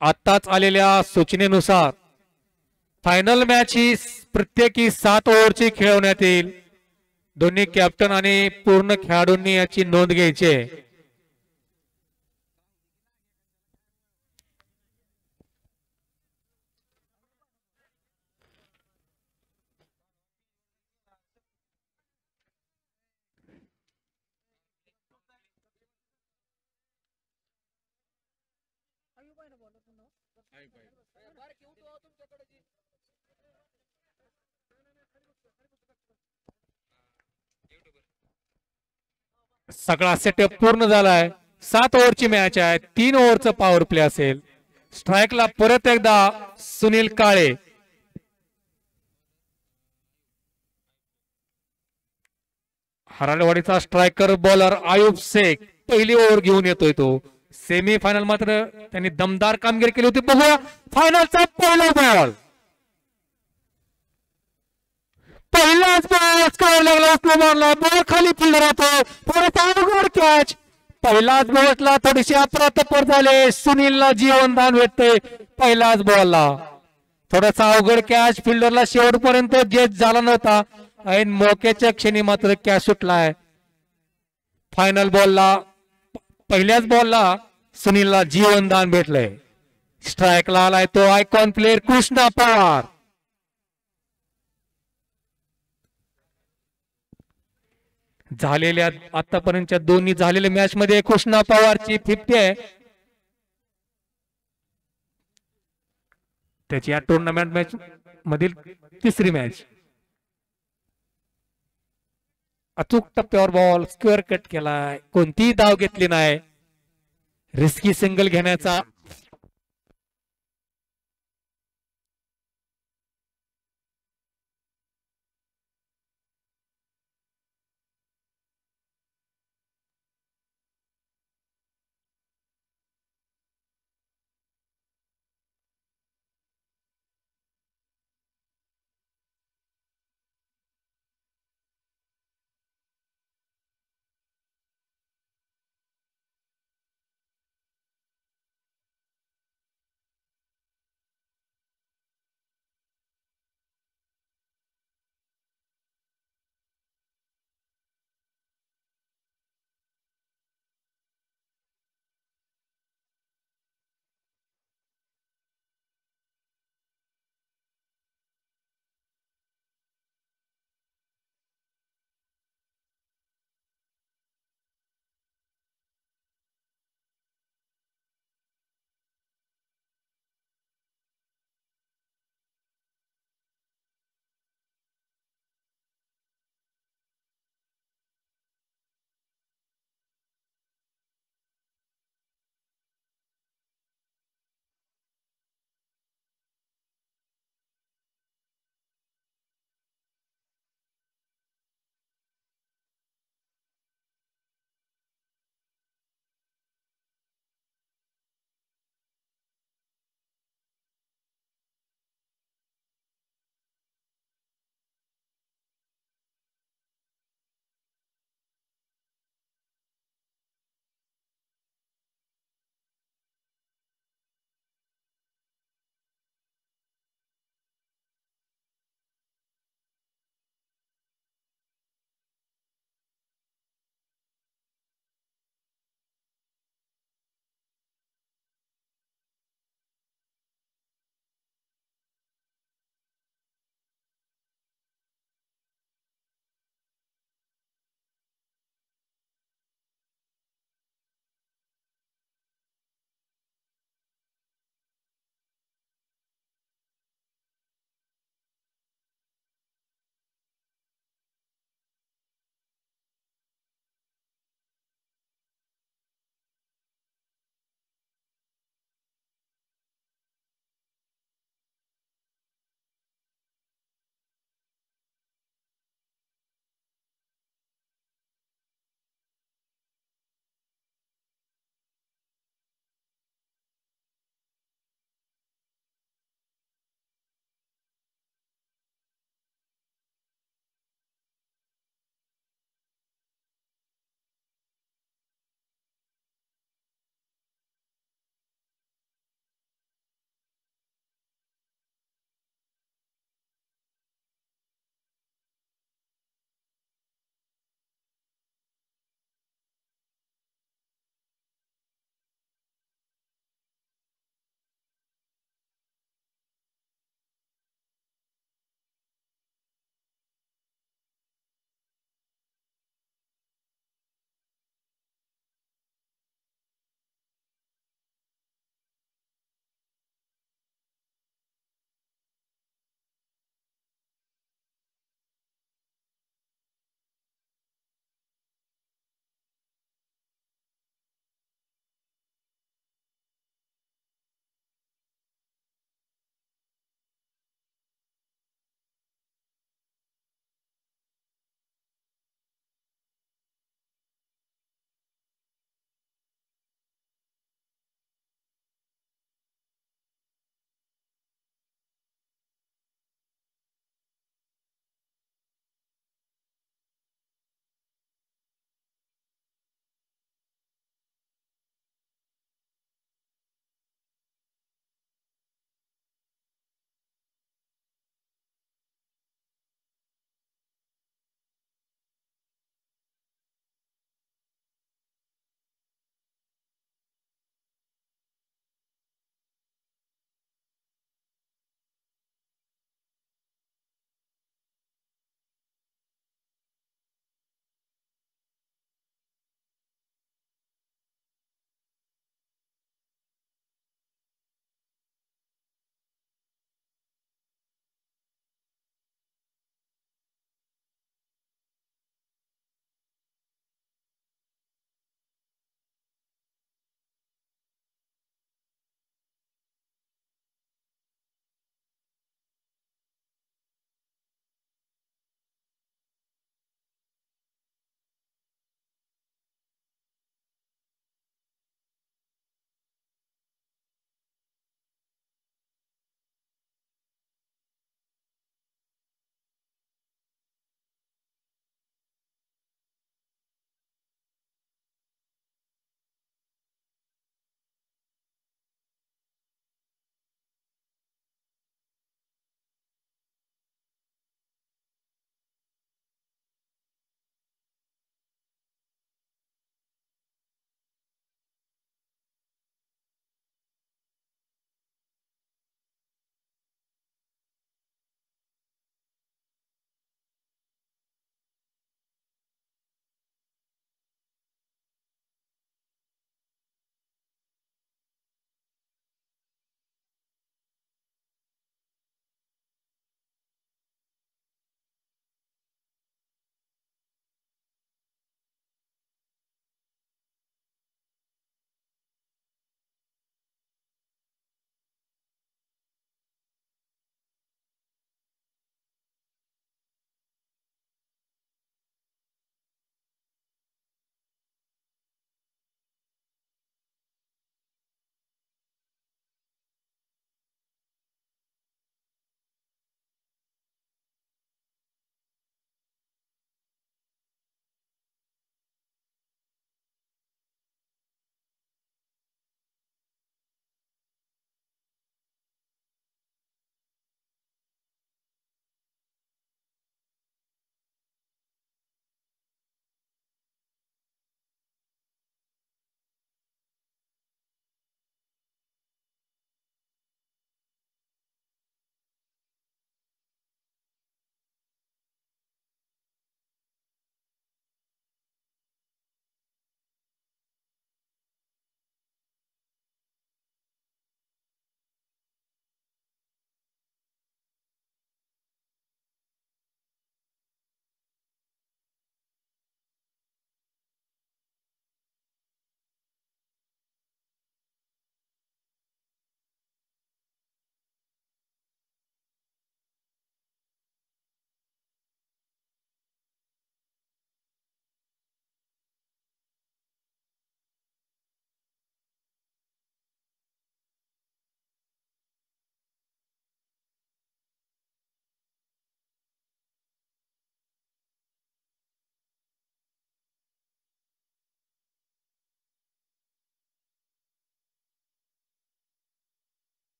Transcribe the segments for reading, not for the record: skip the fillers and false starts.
आत्ताच आलेल्या सूचनेनुसार फायनल मॅच ही प्रत्येकी 7 ओव्हरची खेळवण्यात येईल. दोन्ही कॅप्टन आणि पूर्ण खेळाडूंनी याची नोंद घ्यायची आहे. सगळा सेटअप पूर्ण झालाय. 7 ओव्हरची मॅच आहे. 3 ओव्हरचं पॉवर प्ले असेल. स्ट्राईकला परत एकदा सुनील काळे. हरालवाडीचा स्ट्रायकर बॉलर आयुब शेख पहिली ओव्हर घेऊन येतोय तो. सेमी फायनल मात्र त्यांनी दमदार कामगिरी केली होती. बघूया फायनलचा पहिला बॉल. पहिलाच बॉल करायला लागला उस्मानला. बॉल खाली फिल्डर होतो. थोडासा अवघड कॅच. पहिलाच बॉलला थोडीशी अफरातफर झाले. सुनीलला जीवनदान भेटते पहिलाच बॉलला. थोडासा अवघड कॅच. फिल्डरला शेवटपर्यंत गेच झाला नव्हता. ऐन मोक्याच्या क्षणी मात्र कॅच सुटलाय. फायनल बॉलला पहिल्याच बॉलला सुनीलला जीवनदान भेटलंय. स्ट्राईकला आलाय तो आयकॉन प्लेअर कृष्णा पवार. झालेल्या आतापर्यंतच्या दोन्ही झालेल्या मॅच मध्ये कृष्णा पवारची 50 आहे. त्याची या टुर्नामेंट मॅच मधील तिसरी मॅच. अचूक टप्प्यावर बॉल स्क्वेअर कट केलाय. कोणतीही धाव घेतली नाही. रिस्की सिंगल घेण्याचा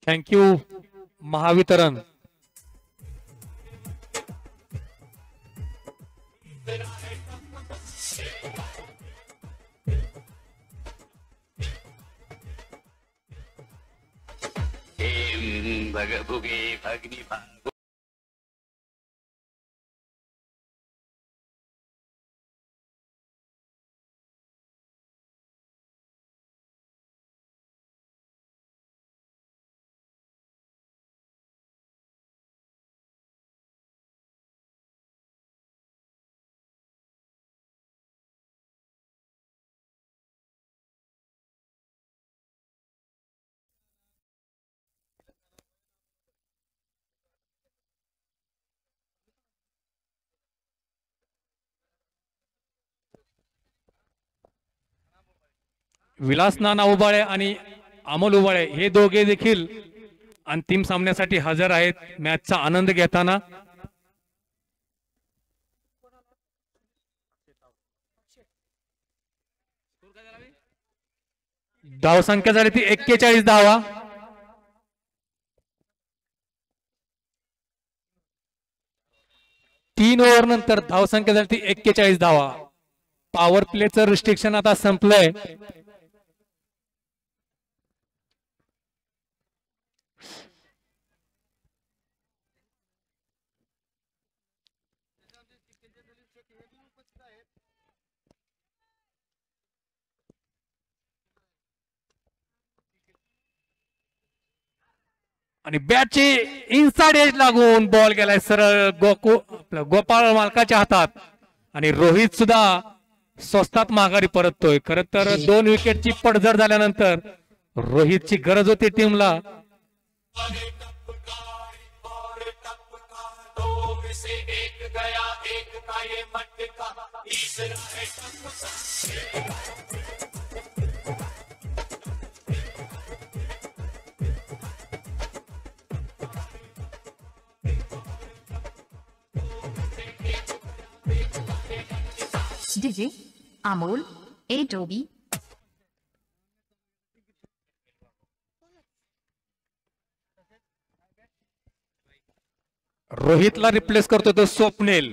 थँक्यू महावितरण. विलास नाना उबाळे आणि अमोल उबाळे हे दोघे देखील अंतिम सामन्यासाठी हजर आहेत. मॅचचा आनंद घेताना धावसंख्या झाली ती 41 धावा. तीन ओव्हर नंतर धावसंख्या झाली ती 41 धावा. पॉवर प्लेचं रिस्ट्रिक्शन आता संपलंय. आणि बॅटची इनसाइड एज लागून बॉल गेलाय सरळ गोपाळ मालकाच्या हातात. आणि रोहित सुद्धा स्वस्तात माघारी परततोय. खर तर 2 विकेटची पडझड झाल्यानंतर रोहितची गरज होती टीमला. डीजे अमोल ए डोबी. रोहितला रिप्लेस करतो तो स्वप्नील.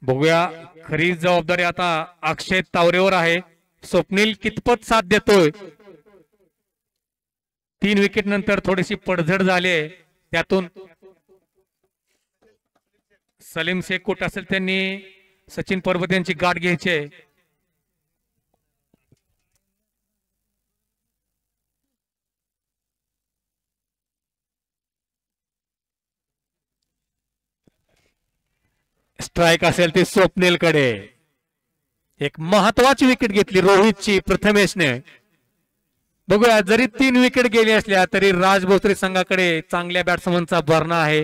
बघूया खरी जबाबदारी आता अक्षय तावरेवर आहे. स्वप्नील कितपत साथ देतोय. 3 विकेट नंतर थोडीशी पडझड झाली आहे. त्यातून सलीम शेख कुठं असेल त्यांनी सचिन पर्वत यांची गाठ घ्यायची आहे. स्ट्राइक असेल ती स्वप्नील कडे. एक महत्वाची विकेट घेतली रोहितची प्रथमेशने. बघूया जरी 3 विकेट गेली असल्या तरी राज भोसले संघाकडे चांगल्या बॅट्समनचा भरणा आहे.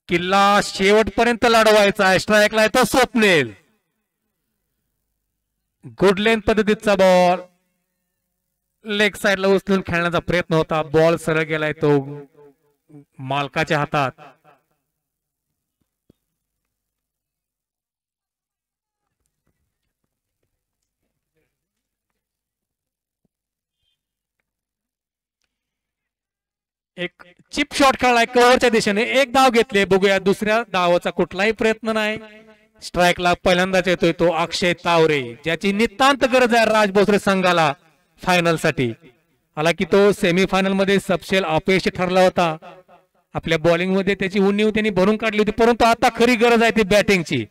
किल्ला शेवटपर्यंत लढवायचा आहे. स्ट्राइकला येतो स्वप्नील. गुड लेंथ पद्धतीचा बॉल लेग साइडला उचलून खेळण्याचा प्रयत्न होता. बॉल सरळ गेलाय तो मालकाच्या हातात. एक चिप शॉट खेळलाय कव्हरच्या दिशेने. एक धाव घेतले. बघूया दुसऱ्या धावाचा कुठलाही प्रयत्न नाही. स्ट्राइकला पहिल्यांदाच येतोय तो अक्षय तावरे, ज्याची नितांत गरज आहे राज भोसले संघाला फायनल साठी. हालाकी तो सेमीफायनल मध्ये सबशेल अपयशी ठरला होता. आपल्या बॉलिंग मध्ये त्याची उणीव त्यांनी भरून काढली होती. परंतु आता खरी गरज आहे ती बॅटिंगची.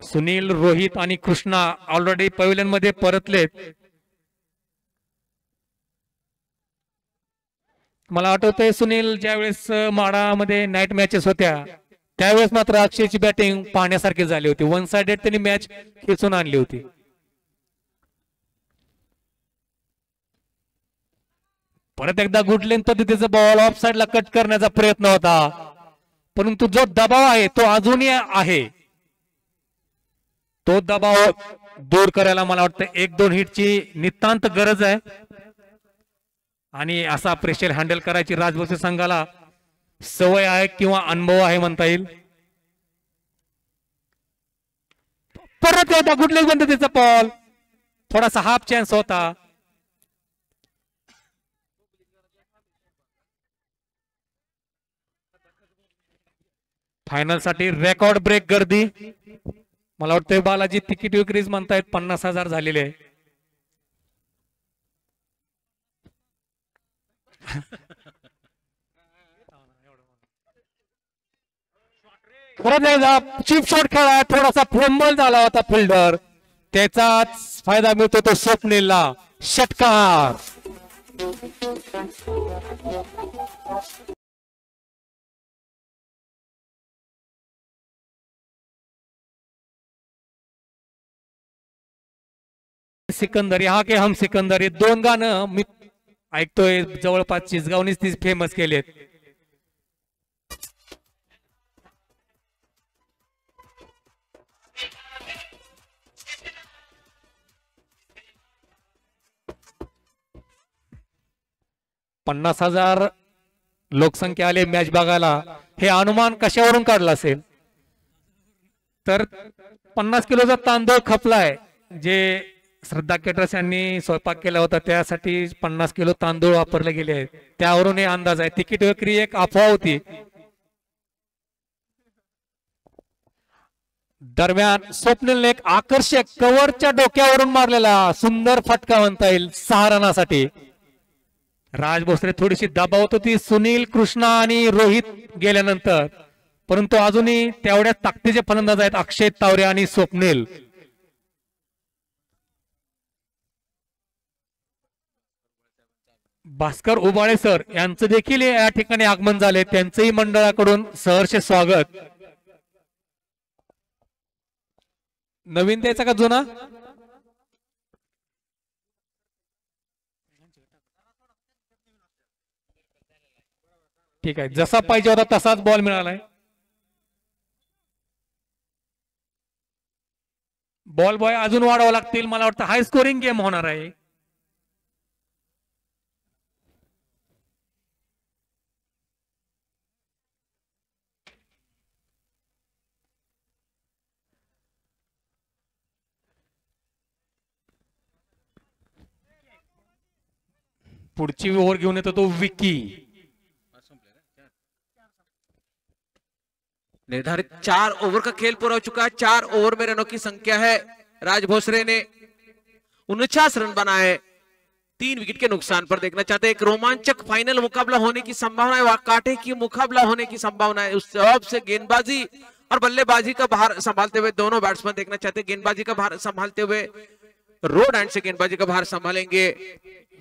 सुनील, रोहित आणि कृष्णा ऑलरेडी पॅव्हिलियन मध्ये परतलेत. मला आठवतंय सुनील ज्यावेळेस माडामध्ये नाईट मॅचेस होत्या त्यावेळेस मात्र अक्षयची बॅटिंग पाहण्यासारखी झाली होती. 1 साइडेड त्यांनी मॅच खेचून आणली होती. परत एकदा गुड लेंथ पद्धतीचा बॉल ऑफ साइडला कट करण्याचा प्रयत्न होता. परंतु जो दबाव आहे तो अजूनही आहे. तो दबाव दूर करायला मला वाटतं 1-2 हिटची नितांत गरज आहे. आणि असा प्रेशर हँडल करायची राज भोसले संघाला. सवय आहे किंवा अनुभव आहे म्हणता येईल. परत एकदा कुठल्याच पद्धतीचा बॉल, थोडासा हाफ चान्स होता. फायनल साठी रेकॉर्ड ब्रेक गर्दी. मला वाटतं बालाजी तिकीट विक्रीच म्हणतायत 50,000 झालेले आहे. परत एकदा चिप शॉट खेळा, थोडासा फंबल झाला होता फिल्डर, त्याचाच फायदा मिळतो तो स्वप्नीलला. षटकार. सिकंदर हा के हम सिकंदर हे दोन गाणं मी ऐकतोय, जवळपास चिसगावनीच ती फेमस केलेत. $50,000 लोकसंख्या आली मॅच बघायला. हे अनुमान कशावरून काढला असेल तर 50 किलोचा तांदूळ खपलाय, जे श्रद्धा केटर्स यांनी स्वयंपाक केला होता त्यासाठी 50 किलो तांदूळ वापरले गेले आहेत, त्यावरून हे अंदाज आहे. तिकीट विक्री एक अफवा होती. दरम्यान स्वप्नीलने एक आकर्षक कव्हरच्या डोक्यावरून मारलेला सुंदर फटका म्हणता येईल 6 रनासाठी. राज भोसले थोडीशी दबावत होती सुनील, कृष्णा आणि रोहित गेल्यानंतर, परंतु अजूनही तेवढ्याच ताकदीचे फलंदाज आहेत अक्षय तावरे आणि स्वप्नील. भास्कर उबाळे सर यांचं देखील या ठिकाणी आगमन झाले, त्यांचंही मंडळाकडून सहर्ष स्वागत. नवीन द्यायचा का जुना? ठीक आहे, जसा पाहिजे होता तसाच बॉल मिळालाय. बॉल बॉय अजून वाढवावं लागतील, मला वाटतं हाय स्कोरिंग गेम होणार आहे. पुढची ओव्हर घेऊन येतो तो विकी. निर्धारित 4 ओवर का खेल पूरा हो चुका है. 4 ओवर में रनों की संख्या है. राज भोसले ने 49 रन बनाए 3 विकेट के नुकसान पर. देखना चाहते हैं एक रोमांचक फाइनल मुकाबला होने की संभावना है, कांटे की मुकाबला होने की संभावना है. उस जवाब से गेंदबाजी और बल्लेबाजी का भार संभालते हुए दोनों बैट्समैन देखना चाहते हैं. गेंदबाजी का भार संभालते हुए रोड एंड से गेंदबाजी का भार संभालेंगे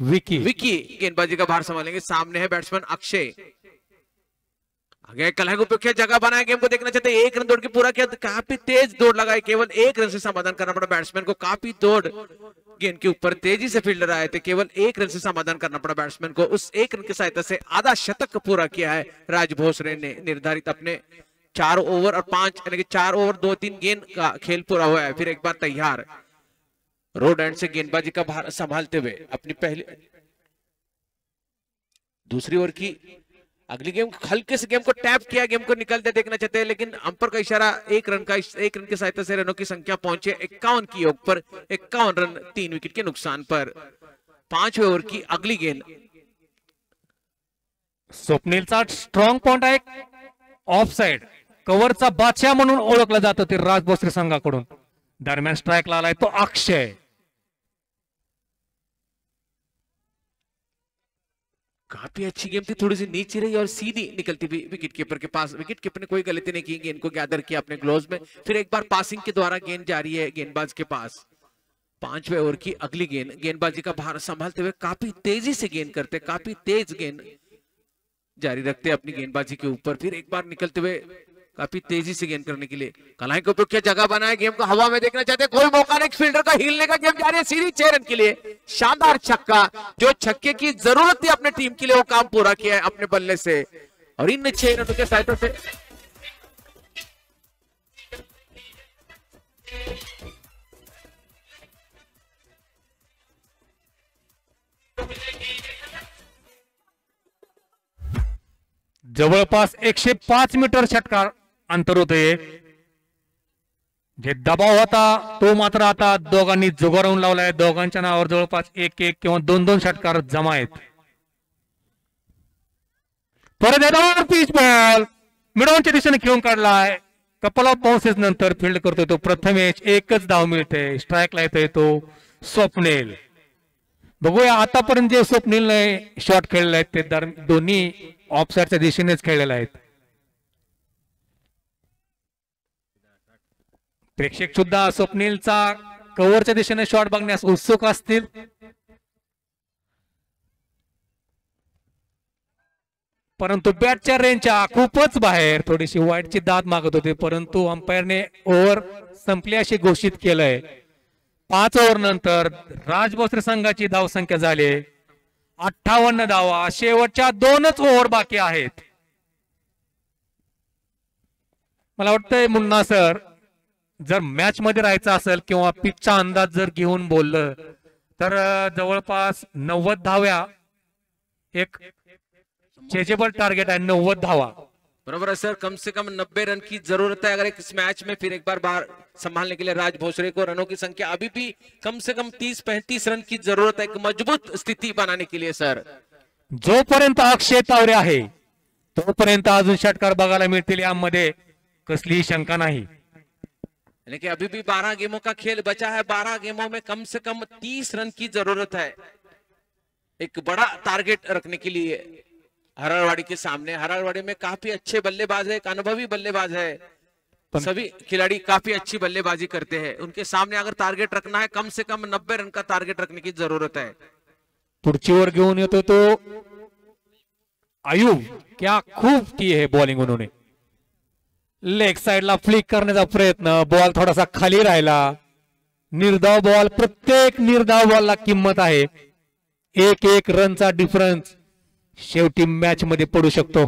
विकी गेंदबाजी का भार संभालेंगे. सामने है बैट्समैन अक्षय. आगे कलह को उपयोग किया, जगह बनाया, गेम को देखना चाहते हैं. 1 रन दौड़ के पूरा किया, काफी तेज दौड़ लगाई, केवल 1 रन से समाधान करना पड़ा बैट्समैन को. काफी दौड़ गेंद के ऊपर तेजी से फील्डर आए थे, केवल 1 रन से समाधान करना पड़ा बैट्समैन को. उस 1 रन की सहायता से आधा शतक पूरा किया है राज भोसले ने. निर्धारित अपने 4 ओवर और 5 यानी कि 4 ओवर 2-3 गेंद का खेल पूरा हुआ है. फिर एक बार तैयार रोड एंड से गेंदबाजी का भार संभालते हुए अपनी पहली दूसरी ओवर की अगली गेम हल्के से गेम को टैप किया, गेम को निकलते देखना चाहते हैं, लेकिन अंपर का इशारा 1 रन की सहायता से रनों की संख्या पहुंचे 51 की योग पर. 51 रन 3 विकेट के नुकसान पर. 5वें ओवर की अगली गेंद. स्वप्नीलचा स्ट्रॉंग पॉइंट आहे ऑफ साइड, कव्हरचा बादशाह म्हणून ओळखला जातो ते राज भोसले संघाकडून. दरम्यान स्ट्राइक आलाय तो अक्षय. काफी अच्छी गेम थी, थोड़ी सी नीचे रही और सीधी निकलती हुई विकेट कीपर के पास. विकेट कीपर ने कोई गलती नहीं की, गेंद को गैदर किया अपने ग्लोव्स में. फिर एक बार पासिंग के द्वारा गेंद जारी है गेंदबाज के पास. 5वें ओवर की अगली गेंद. गेंदबाजी का भार संभालते हुए काफी तेजी से गेंद करते, काफी तेज गेंद जारी रखते अपनी गेंदबाजी के ऊपर. फिर एक बार निकलते हुए काफी तेजी से गेंद करने के लिए कलाई को उपयोग किया, जगह बनाया, गेम को हवा में देखना चाहते, कोई मौका नहीं, फील्डर का हिलने का. गेम जारी है सीधी 6 रन के लिए. शानदार छक्का, जो छक्के की जरूरत थी अपने टीम के लिए वो काम पूरा किया है अपने बल्ले से. और इन 6 रनों के सहायता से जवळपास 105 मीटर षटकार अंतर होते. जे दबाव होता तो मात्र आता दोघांनी जुगारून लावलाय. दोघांच्या नावावर जवळपास 1-1 किंवा 2-2 षटकार जमा आहेत. परत येतो पिच बॉल मिडॉनच्या दिशेने खेळून काढलाय. कपल ऑफ बाउन्सेस नंतर फील्ड करतोय तो प्रथमेश. एकच धाव मिळते. स्ट्राईकला येतोय तो स्वप्नील. बघूया आतापर्यंत जे स्वप्नीलने शॉट खेळले आहेत ते दोन्ही ऑफसाईडच्या दिशेनेच खेळलेले आहेत. प्रेक्षक सुद्धा स्वप्नीलचा कव्हरच्या दिशेने शॉट बघण्यास उत्सुक असतील. परंतु बॅटच्या रेंजच्या खूपच बाहेर थोडीशी वाईटची दाद मागत होते. परंतु अंपायरने ओव्हर संपली अशी घोषित केलंय. 5 ओव्हर नंतर राज भोसले संघाची धावसंख्या झाली 58 धावा. शेवटच्या 2च ओव्हर बाकी आहेत. मला वाटतंय मुन्ना सर जर मॅच मध्ये राहायचं असेल किंवा पिचचा अंदाज जर घेऊन बोललं तर जवळपास 90 धाव्या एक चेजेबल टारगेट है. 90 धावा बराबर है सर. कम से कम 90 रन की जरूरत है अगर इस मैच में फिर एक बार बाहर संभालने के लिए राज भोसले को. रनों की संख्या अभी भी कम से कम 30-35 रन की जरूरत है एक मजबूत स्थिति बनाने के लिए सर. जोपर्यंत अक्षय तावरे आहे तोपर्यंत अजून षटकार बघायला मिळतील यामध्ये कसलीही शंका नाही. लेकिन अभी भी 12 गेमों का खेल बचा है. 12 गेमों में कम से कम 30 रन की जरूरत है एक बड़ा टारगेट रखने के लिए हरारवाड़ी के सामने. हरारवाड़ी में काफी अच्छे बल्लेबाज है. एक अनुभवी बल्लेबाज है. सभी खिलाड़ी काफी अच्छी बल्लेबाजी करते हैं. उनके सामने अगर टारगेट रखना है कम से कम 90 रन का टारगेट रखने की जरूरत है. पुढचीवर घेऊन येतो तो आयुब. क्या खूब की है बॉलिंग उन्होंने. लेग साइडला फ्लिक करण्याचा प्रयत्न. बॉल थोडासा खाली राहिला. निर्धाव बॉल. प्रत्येक निर्धाव बॉलला किंमत आहे. 1-1 रनचा डिफरन्स शेवटी मॅच मध्ये पडू शकतो.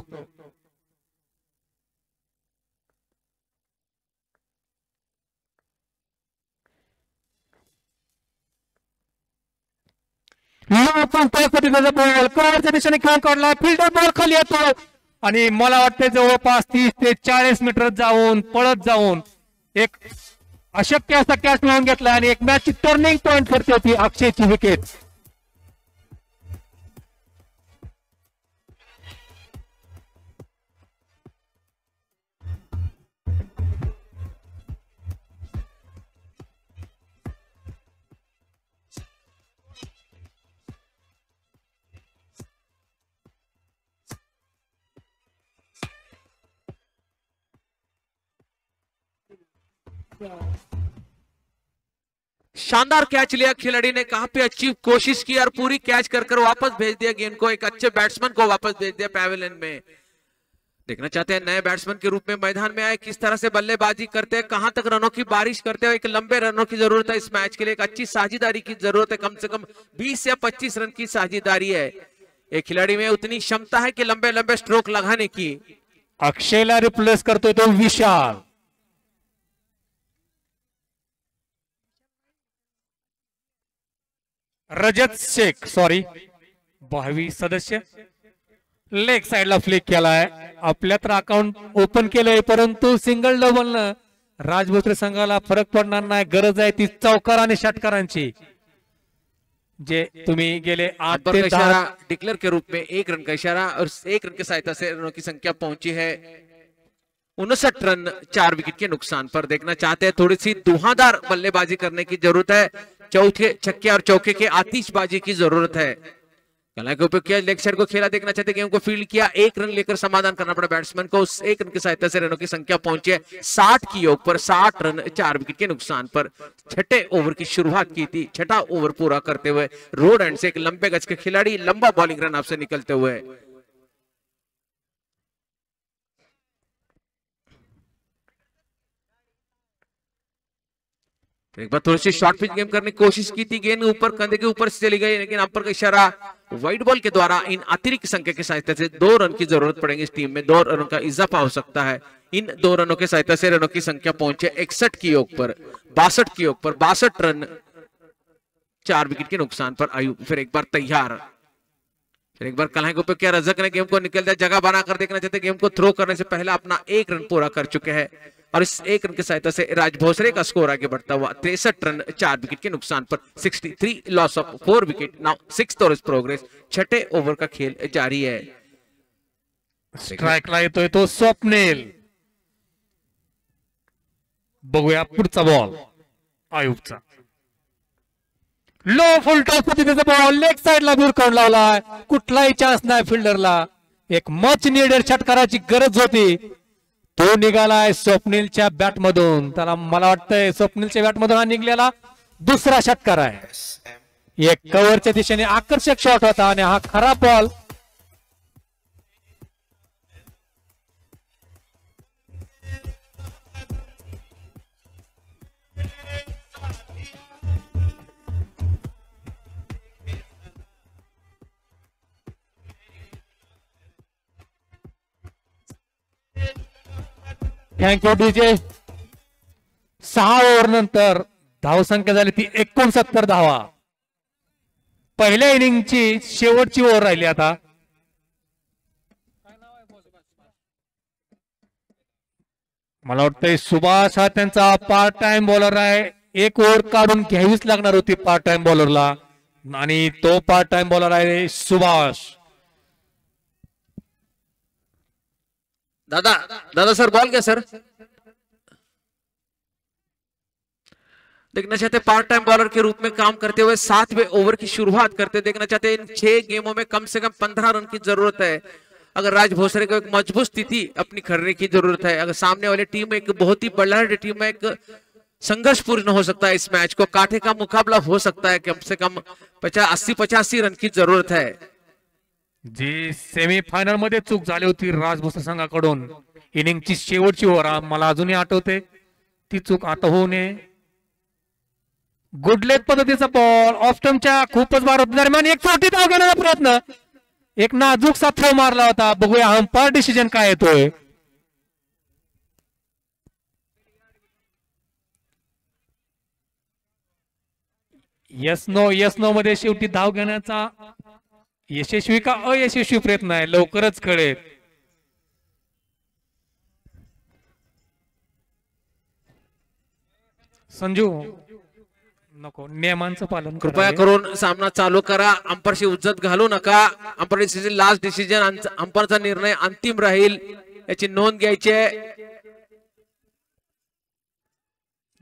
बॉल कव्हरच्या दिशेने खेळून काढला. फिल्डर बॉल खाली येतो आणि मला वाटते जवळपास 30 ते 40 मीटर जाऊन पळत जाऊन एक अशक्य असा कॅच मिळवून घेतला आणि एक मॅचची टर्निंग पॉइंट करते होती अक्षयची विकेट. शानदार कैच लिया खिलाड़ी ने. काफी अच्छी कोशिश की और पूरी कैच कर वापस भेज दिया गेंद को. एक अच्छे बैट्समैन को वापस भेज दिया पैवेलियन में. देखना चाहते हैं नए बैट्समैन के रूप में मैदान में आए किस तरह से बल्लेबाजी करते हैं. कहां तक रनों की बारिश करते हैं. एक लंबे रनों की जरूरत है इस मैच के लिए. एक अच्छी साझेदारी की जरूरत है. कम से कम 20 या 25 रन की साझेदारी है. एक खिलाड़ी में उतनी क्षमता है कि लंबे लंबे स्ट्रोक लगाने की. अक्षयला रिप्लेस करतोय तो विशाल. रजत शेख सॉरी 22 सदस्य. लेग साइडला फ्लिक केलाय. आपल्या तर अकाउंट ओपन केलंय परंतु सिंगल डबल न राज भोसले संघाला फरक पडणार नाही. गरज आहे ती चौकार आणि षटकारांची. जे तुम्ही गेले 8 ते 10 डिक्लेयर के रूप में 1 रन का इशारा और 1 रन की सहायता से रनों की संख्या पहुंची है 59 रन 4 विकेट के नुकसान पर. देखना चाहते हैं थोड़ी सी धुआंधार बल्लेबाजी करने की जरूरत है. चौथे छक्के और चौके के आतिशबाजी की जरूरत है. कला के उपयोग किया. लेग साइड को खेला. देखना चाहते गेम को फील्ड किया. 1 रन लेकर समाधान करना पड़ा बैट्समैन को. उस 1 रन की सहायता से रनों की संख्या पहुंची है 60 की योग पर. 60 रन 4 विकेट के नुकसान पर. छठे ओवर की शुरुआत की थी. छठा ओवर पूरा करते हुए रोड एंड से एक लंबे गज के खिलाड़ी लंबा बॉलिंग रन आपसे निकलते हुए. एक बार थोड़ी सी शॉर्ट पिच गेम करने की कोशिश की थी. गेंद ऊपर कंधे के ऊपर से चली गई लेकिन अंपायर का इशारा वाइड बॉल के द्वारा इन अतिरिक्त संख्या की सहायता से 2 रन की जरूरत पड़ेगी. इस टीम में 2 रनों का इजाफा हो सकता है. इन 2 रनों की सहायता से रनों की संख्या पहुंचे 61 की योग पर. 62 की योग पर 62 रन 4 विकेट के नुकसान पर. आयुब फिर एक बार तैयार. फिर एक बार कलाई के ऊपर क्या रजक ने गेम को निकल दिया, जगह बनाकर देखना चाहते, गेम को थ्रो करने से पहले अपना 1 रन पूरा कर चुके हैं और इस 1 रन की सहायता से राज भोसले का स्कोर आगे बढ़ता हुआ 63 रन 4 विकेट के नुकसान पर, 63 loss of 4 wicket. Now 6th over progress, छठे ओवर का खेल जारी है। स्ट्राईकला येतोय तो स्वप्नील, बघूया पुढचा बॉल आयुबचा, लो फुल टॉस पद्धतीचा बॉल लेग साइडला भिरकावून लावलाय, कुठलाही चान्स नाही फिल्डरला, एक मच नीडेड षटकाराची गरज होती, तो निघालाय स्वप्नीलच्या बॅट मधून, त्याला मला वाटतंय स्वप्नीलच्या बॅट मधून हा निघलेला दुसरा षटकार आहे, एक कव्हरच्या दिशेने आकर्षक शॉट होता आणि हा खरा बॉल थँक्यू डीजे। 6 ओव्हर नंतर धावसंख्या झाली ती 69 धावा, पहिल्या इनिंगची शेवटची ओव्हर राहिली आता, मला वाटतंय सुभाष हा त्यांचा पार्ट टाइम बॉलर आहे, 1 ओव्हर काढून घ्यावीच लागणार होती पार्ट टाइम बॉलरला आणि तो पार्ट टाइम बॉलर आहे सुभाष। दादा दादा सर बॉल क्या सर, देखना चाहते पार्ट टाइम बॉलर के रूप में काम करते हुए 7वें ओवर की शुरुआत करते देखना चाहते, इन 6 गेमों में कम से कम 15 रन की जरूरत है अगर राज भोसले को एक मजबूत स्थिति अपनी करने की जरूरत है। अगर सामने वाली टीम एक बहुत ही बल्लेबाज टीम में एक संघर्षपूर्ण हो सकता है, इस मैच को कांटे का मुकाबला हो सकता है, कम से कम 80-85 रन की जरूरत है। जी सेमीफायनल मध्ये चूक झाली होती राज भोसले संघाकडून, इनिंगची शेवटची ओव्हर मला अजूनही आठवते, ती चूक आता होऊ नये। गुड लेग पद्धतीचा बॉल ऑफ स्टंपच्या खूपच बार दरम्यान एक छोटी धाव घेण्याचा प्रयत्न, एक नाजूकसा थ्रो मारला होता, बघूया अंपायर डिसिजन काय येतोय। यस नो मध्ये शेवटी धाव घेण्याचा यशस्वी का अयशस्वी प्रयत्न आहे, लवकरच कळेल। संजू नको, नियमांचं पालन कृपया करून सामना चालू करा, अंपायरची उज्जत घालू नका, अंपायर डिसिजन लास्ट डिसिजन, अंपायरचा निर्णय अंतिम राहील याची नोंद घ्यायची आहे।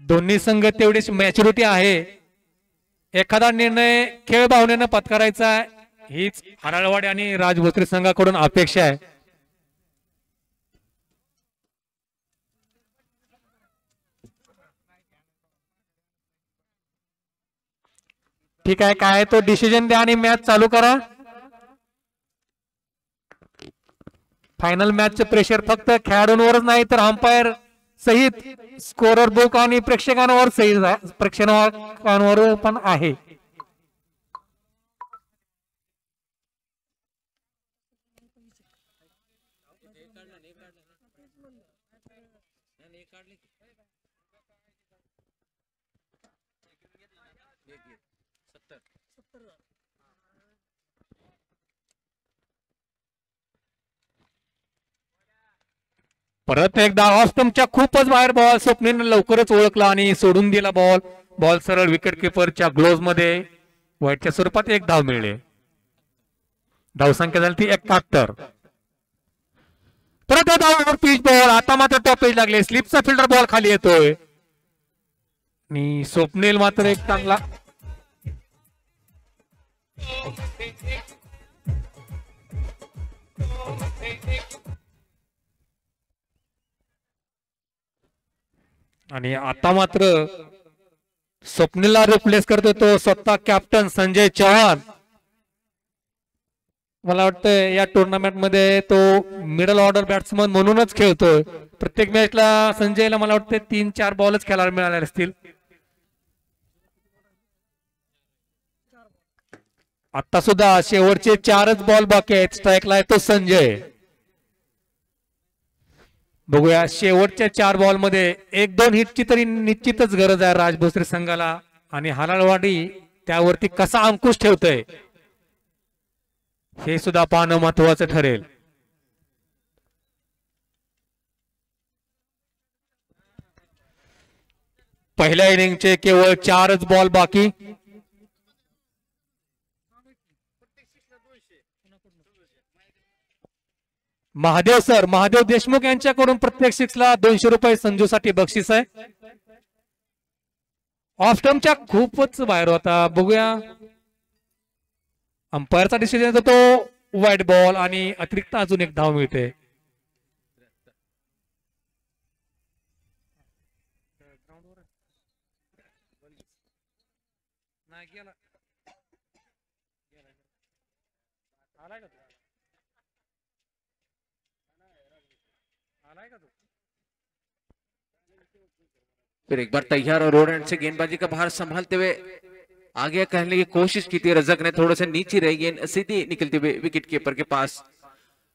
दोन्ही संघ तेवढीच मॅच्युरिटी आहे, एखादा निर्णय खेळ भावनेनं पत्करायचा आहे, हीच हराळवाडी आणि राज भोसले संघाकडून अपेक्षा आहे। ठीक आहे, काय तो डिसिजन द्या आणि मॅच चालू करा। फायनल मॅचचे प्रेशर फक्त खेळाडूंवरच नाही तर अंपायर सहित स्कोरर बुक आणि प्रेक्षकांवर सहित प्रेक्षकांवर पण आहे। परत एकदा ऑफ स्टंपच्या खूपच बाहेर बॉल, स्वप्नीलने लवकरच ओळखला आणि सोडून दिला बॉल, बॉल सरळ विकेट किपरच्या ग्लोव्ज मध्ये व्हाईटच्या स्वरूपात एक धाव मिळाली, धावसंख्या झाली ती 71। परत धाव पिच बॉल, आता मात्र टॉप पेज लागले, स्लिपचा फिल्डर बॉल खाली येतोय आणि स्वप्नील मात्र एक चांगला आणि आता मात्र स्वप्नीलला रिप्लेस करतो तो स्वतः कॅप्टन संजय चव्हाण। मला वाटतं या टुर्नामेंट मध्ये तो मिडल ऑर्डर बॅट्समन म्हणूनच खेळतोय, प्रत्येक मॅचला संजयला मला वाटतं 3-4 बॉलच खेळायला मिळाले असतील। आता सुद्धा शेवटचे 4च बॉल बाकी आहेत, स्ट्राईकला आहे तो संजय। बघूया शेवटच्या 4 बॉल मध्ये 1-2 हिटची तरी निश्चितच गरज आहे राज भोसले संघाला आणि हराळवाडी त्यावरती कसा अंकुश ठेवतोय। हे सुद्धा पाहणं महत्वाचं ठरेल. पहिल्या इनिंगचे केवळ 4च बॉल बाकी. महादेव देशमुख यांच्याकडून प्रत्येक सिक्सला 200 रुपये संजूसाठी बक्षीस आहे. ऑफ स्टंपच्या खूपच बाहेर होता. बघूया अंपायरचा डिसिजन तो वाईट बॉल आणि अतिरिक्त अजून एक धाव मिळते. फिर एक बार तैयार और रोड एंड से गेंदबाजी का भार संभालते हुए आगे कहने की कोशिश की थी. रजक ने थोड़ा सा नीचे रही गेंद सीधी निकलते हुए विकेट कीपर के पास.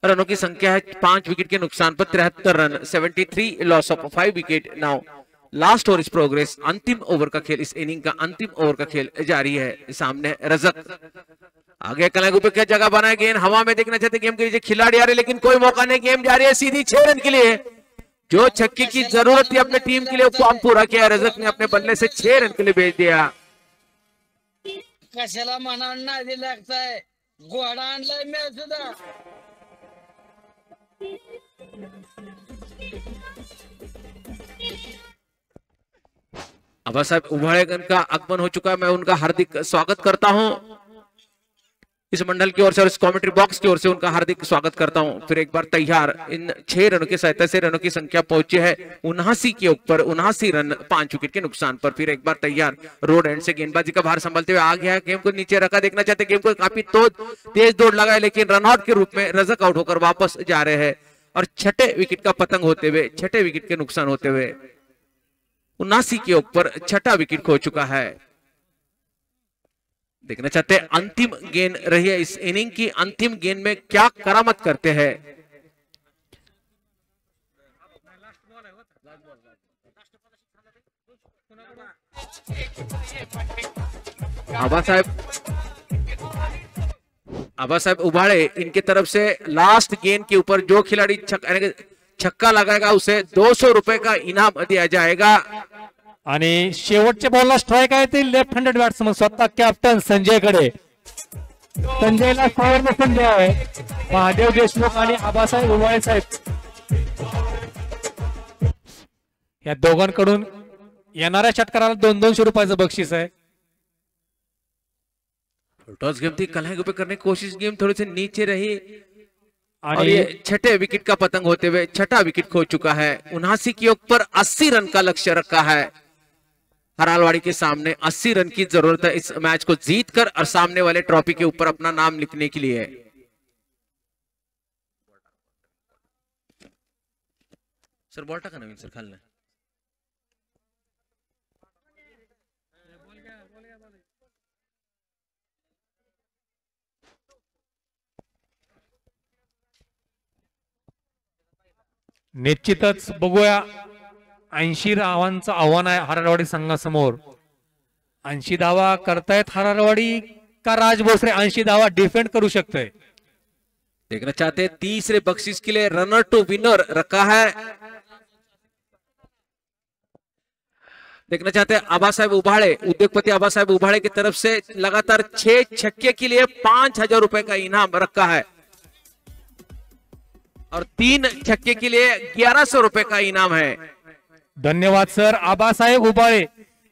रनों की संख्या है 5 विकेट के नुकसान पर 73 run. 73 loss of 5 wicket. Now last over is progress. अंतिम ओवर का खेल, इस इनिंग का अंतिम ओवर का खेल जारी है. सामने रजक आगे कलागू पे क्या जगह बनाए. गेंद हवा में देखना चाहते गेम के नीचे खिलाड़ी आ रहे लेकिन कोई मौका नहीं. गेम जारी है सीधी 6 रन के लिए. जो छक्के की जरूरत थी अपने टीम के लिए काम पूरा किया. रजक ने अपने बल्ले से 6 रन के लिए भेज दिया. कशाला म्हणा नादी लागताय. घोडा आणलाय मी सुद्धा. आबा साहब उभाड़ेगन का आगमन हो चुका है. मैं उनका हार्दिक स्वागत करता हूं. इस मंडल की ओर से और इस कमेंट्री बॉक्स की ओर से उनका हार्दिक स्वागत करता हूं. फिर एक बार तैयार. इन 6 रनों की सहायता से रनों की संख्या पहुंची है 79 के ऊपर. 79 रन 5 विकेट के नुकसान पर. फिर एक बार तैयार. रोड एंड से गेंदबाजी का भार संभालते हुए आ गया. गेम को नीचे रखा. देखना चाहते गेम को काफी तेज दौड़ लगाए लेकिन रनआउट के रूप में रजक आउट होकर वापस जा रहे हैं. और छठे विकेट का पतंग होते हुए, छठे विकेट के नुकसान होते हुए 79 के ऊपर छठा विकेट खो चुका है. देखना चाहते हैं अंतिम गेंद रही है इस इनिंग की. अंतिम गेंद में क्या करामत करते हैं. आबा साहब उभाड़े इनके तरफ से लास्ट गेंद के ऊपर जो खिलाड़ी छक्का लगाएगा उसे 200 रुपए का इनाम दिया जाएगा. आणि शेवटच्या बॉलला स्ट्राईक आहे ते लेफ्ट हँडेड बॅट्समन स्वतः कॅप्टन संजयकडे. संजयला सुवर्ण संधी आहे. महादेव देशमुख आणि आबासाहेब उमाळे साहेब या दोघांकडून येणाऱ्या षटकाराला 200 रुपयाचं बक्षीस आहे. टॉस गेम थी कलाई पे करने की कोशिश. गेम थोड़े से नीचे रही और ये छठे विकेट का पतंग होते हुए छठा विकेट खो चुका है. 79 के ऊपर 80 रन का लक्ष्य रखा है. हरालवाड़ी के सामने 80 रन की जरूरत है इस मैच को जीतकर और सामने वाले ट्रॉफी के ऊपर अपना नाम लिखने के लिए. सर बॉल टाका नवीन सर खालना. निश्चितच बघूया. 80 धावांचं आव्हान आहे हरारवाडी संघासमोर. 80 धावा करतायत हरारवाडी का राज भोसले 80 धावा डिफेंड करू शकते. देखना चाहते हैं तीसरे बख्शीश के लिए रनर टू विनर रखा है. देखना चाहते हैं आबा साहब उभाड़े, उद्योगपति आबा साहब उभाड़े की तरफ से लगातार 6 छक्के के लिए 5000 रुपए का इनाम रखा है और 3 छक्के के लिए 1100 रुपए का इनाम है. धन्यवाद सर. आबासाहेब उबाळे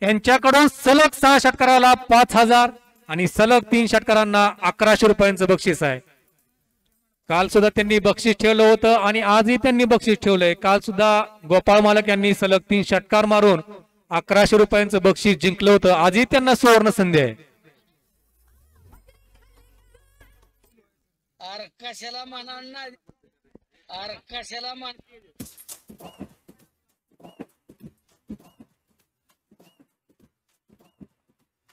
यांच्याकडून सलग 6 षटकाराला 5000 आणि सलग 3 षटकारांना 1100 रुपयांचं बक्षीस आहे. काल सुद्धा त्यांनी बक्षीस ठेवलं होतं आणि आजही त्यांनी बक्षीस ठेवलंय. काल सुद्धा गोपाळ मालक यांनी सलग 3 षटकार मारून 1100 रुपयांचं बक्षीस जिंकलं होतं. आजही त्यांना सुवर्ण संधी आहे. कशाला म्हणा ना. कशाला म्हण.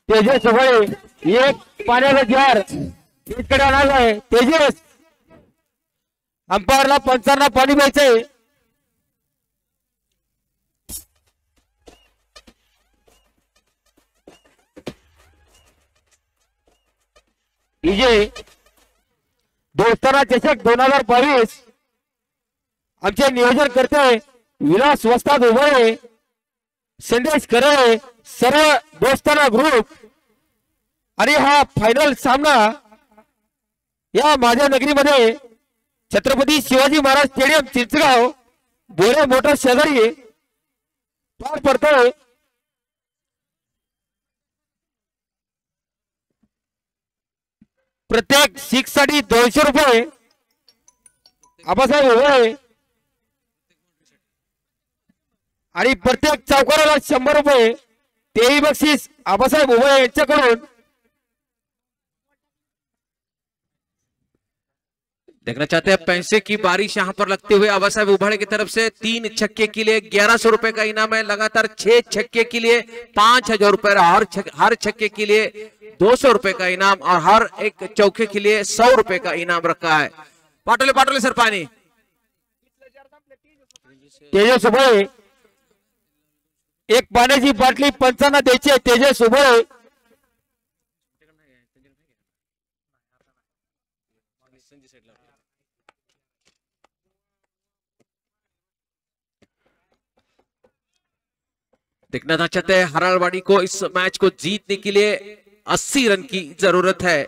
तेजस उभाळे एक पाण्याचा जार इकडे आलाय. तेजस अंपायरला पंचांना पाणी प्यायचंय. विजय दोस्ताना चषक 2022 आमचे नियोजन करते विलास वस्ताद उभे, संदेश करे, सर्व दोस्ताना ग्रुप आणि हा फायनल सामना या माझ्या नगरीमध्ये छत्रपती शिवाजी महाराज स्टेडियम चिंचगाव बोरे मोटर शेजारी पार पडतोय। प्रत्येक सिक्स साठी 200 रुपये आबासाहेब उभे आणि प्रत्येक चौकाराला 100 रुपये तेही बक्षीस आबासाहेब उभे यांच्याकडून। देखना चाहते हैं पैसे की बारिश यहां पर लगते हुए आबासाहेब उभाड़े की तरफ से 3 छक्के के लिए 1100 रुपए का इनाम है। लगातार 6 छक्के के लिए 5000 रुपए, हर छक्के के लिए 200 रुपए का इनाम और हर एक चौके के लिए 100 रुपए का इनाम रखा है। पाटोले सर पानी तेजस उभे एक पाण्याची बाटली 55 द्यायची आहे। तेजस उभे देखना चाहते हैं हरालवाड़ी को इस मैच को जीतने के लिए 80 रन की जरूरत है।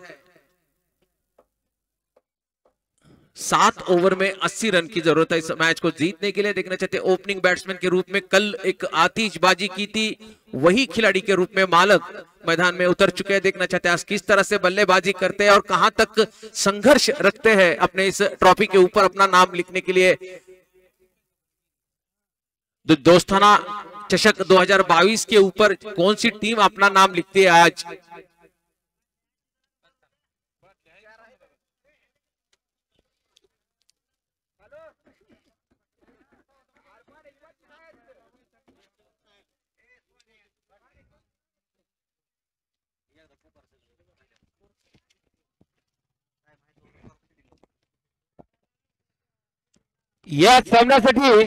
7 ओवर में 80 रन की जरूरत है इस मैच को जीतने के लिए। देखना चाहते हैं ओपनिंग बैट्समैन के रूप में कल एक आतिशबाजी की थी, वही खिलाड़ी के रूप में मालक मैदान में उतर चुके हैं। देखना चाहते हैं किस तरह से बल्लेबाजी करते हैं और कहां तक संघर्ष रखते हैं अपने इस ट्रॉफी के ऊपर अपना नाम लिखने के लिए। दोस्ताना चषक 2022 के ऊपर कौन सी टीम अपना नाम लिखती है आज? या सामन्यासाठी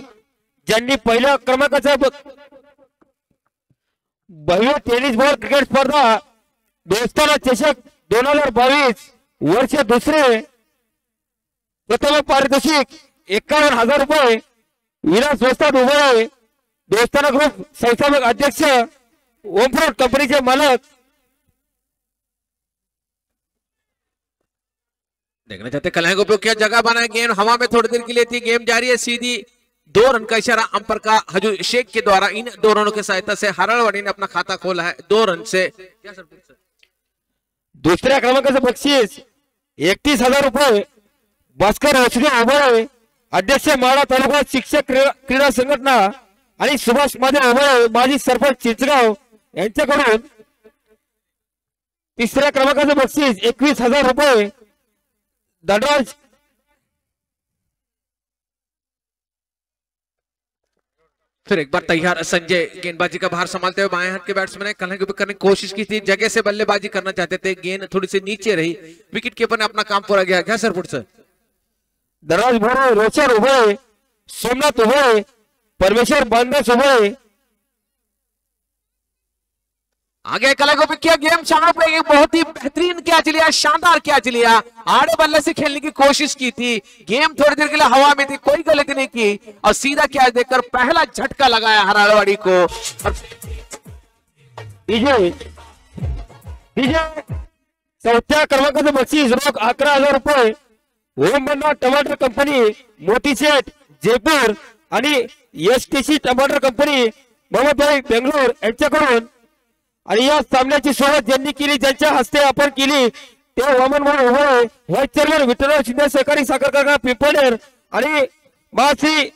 ज्यांनी पहिल्या क्रमांकाचा भव्य टेनिस बॉल क्रिकेट स्पर्धा दोस्ताना चषक 2022 वर्ष दुसरे प्रथम पारितोषिक 51,000 रुपये विलास वस्ताद उभे दोस्ताना ग्रुप संस्थापक अध्यक्ष ओमफ्रोड कंपनीचे मालक। देखना चाहते कलाएं को किया जगह बनाया, गेंद हवा में थोड़ी देर के लिए थी, गेम जारी है। सीधी 2 रन का इशारा अंपर का हजूर शेख के द्वारा इन 2 रनों की सहायता से हरालवाड़ी ने अपना खाता खोला है 2 रन से। दुसऱ्या क्रमांकाचं बक्षीस 31,000 रुपये भास्कर औषधे उभे अध्यक्ष माळा तालुका शिक्षक क्रीडा संघटना आणि सुभाष मध्ये उभे माजी सरपंच चिंचगाव यांच्याकडून। तिसऱ्या क्रमांकाचं बक्षीस 21,000 रुपये धनराज फिर एक बार तैयार संजय गेंदबाजी का भार संभालते हुए बाएं हाथ के बैट्समैन ने कलह करने की कोशिश की थी, जगह से बल्लेबाजी करना चाहते थे, गेंद थोड़ी सी नीचे रही, विकेट कीपर ने अपना काम पूरा किया। क्या सरपुट सर? धनराज भोरे, रोचर उभे, सोमनाथ उभे, परमेश्वर बांधस उभे। आगे कला को किया, गेम चारों पे एक बहुत ही बेहतरीन कैच लिया, शानदार कैच लिया, आड़े बल्ले से खेलने की कोशिश की थी, गेम थोड़ी देर के लिए हवा में थी, कोई गलती नहीं की और सीधा कैच देकर पहला झटका लगाया हरालवाड़ी को। चौथ्या क्रमांकाचं बक्षीस रोख 11,000 रुपये ओम बन्ना टमाटर कंपनी मोती सेट जयपूर आणि एसटीसी टमाटर कंपनी मोहम्मदभाई बेंगलोर यांच्याकडून। आणि या सामन्याची सुरुवात ज्यांनी केली, ज्यांच्या हस्ते आपण केली ते वामन भाऊ उभे, व्हाईस चेअरमन विठ्ठलराव शिंदे सहकारी साखर कारखाना पिंपळनेर आणि मासी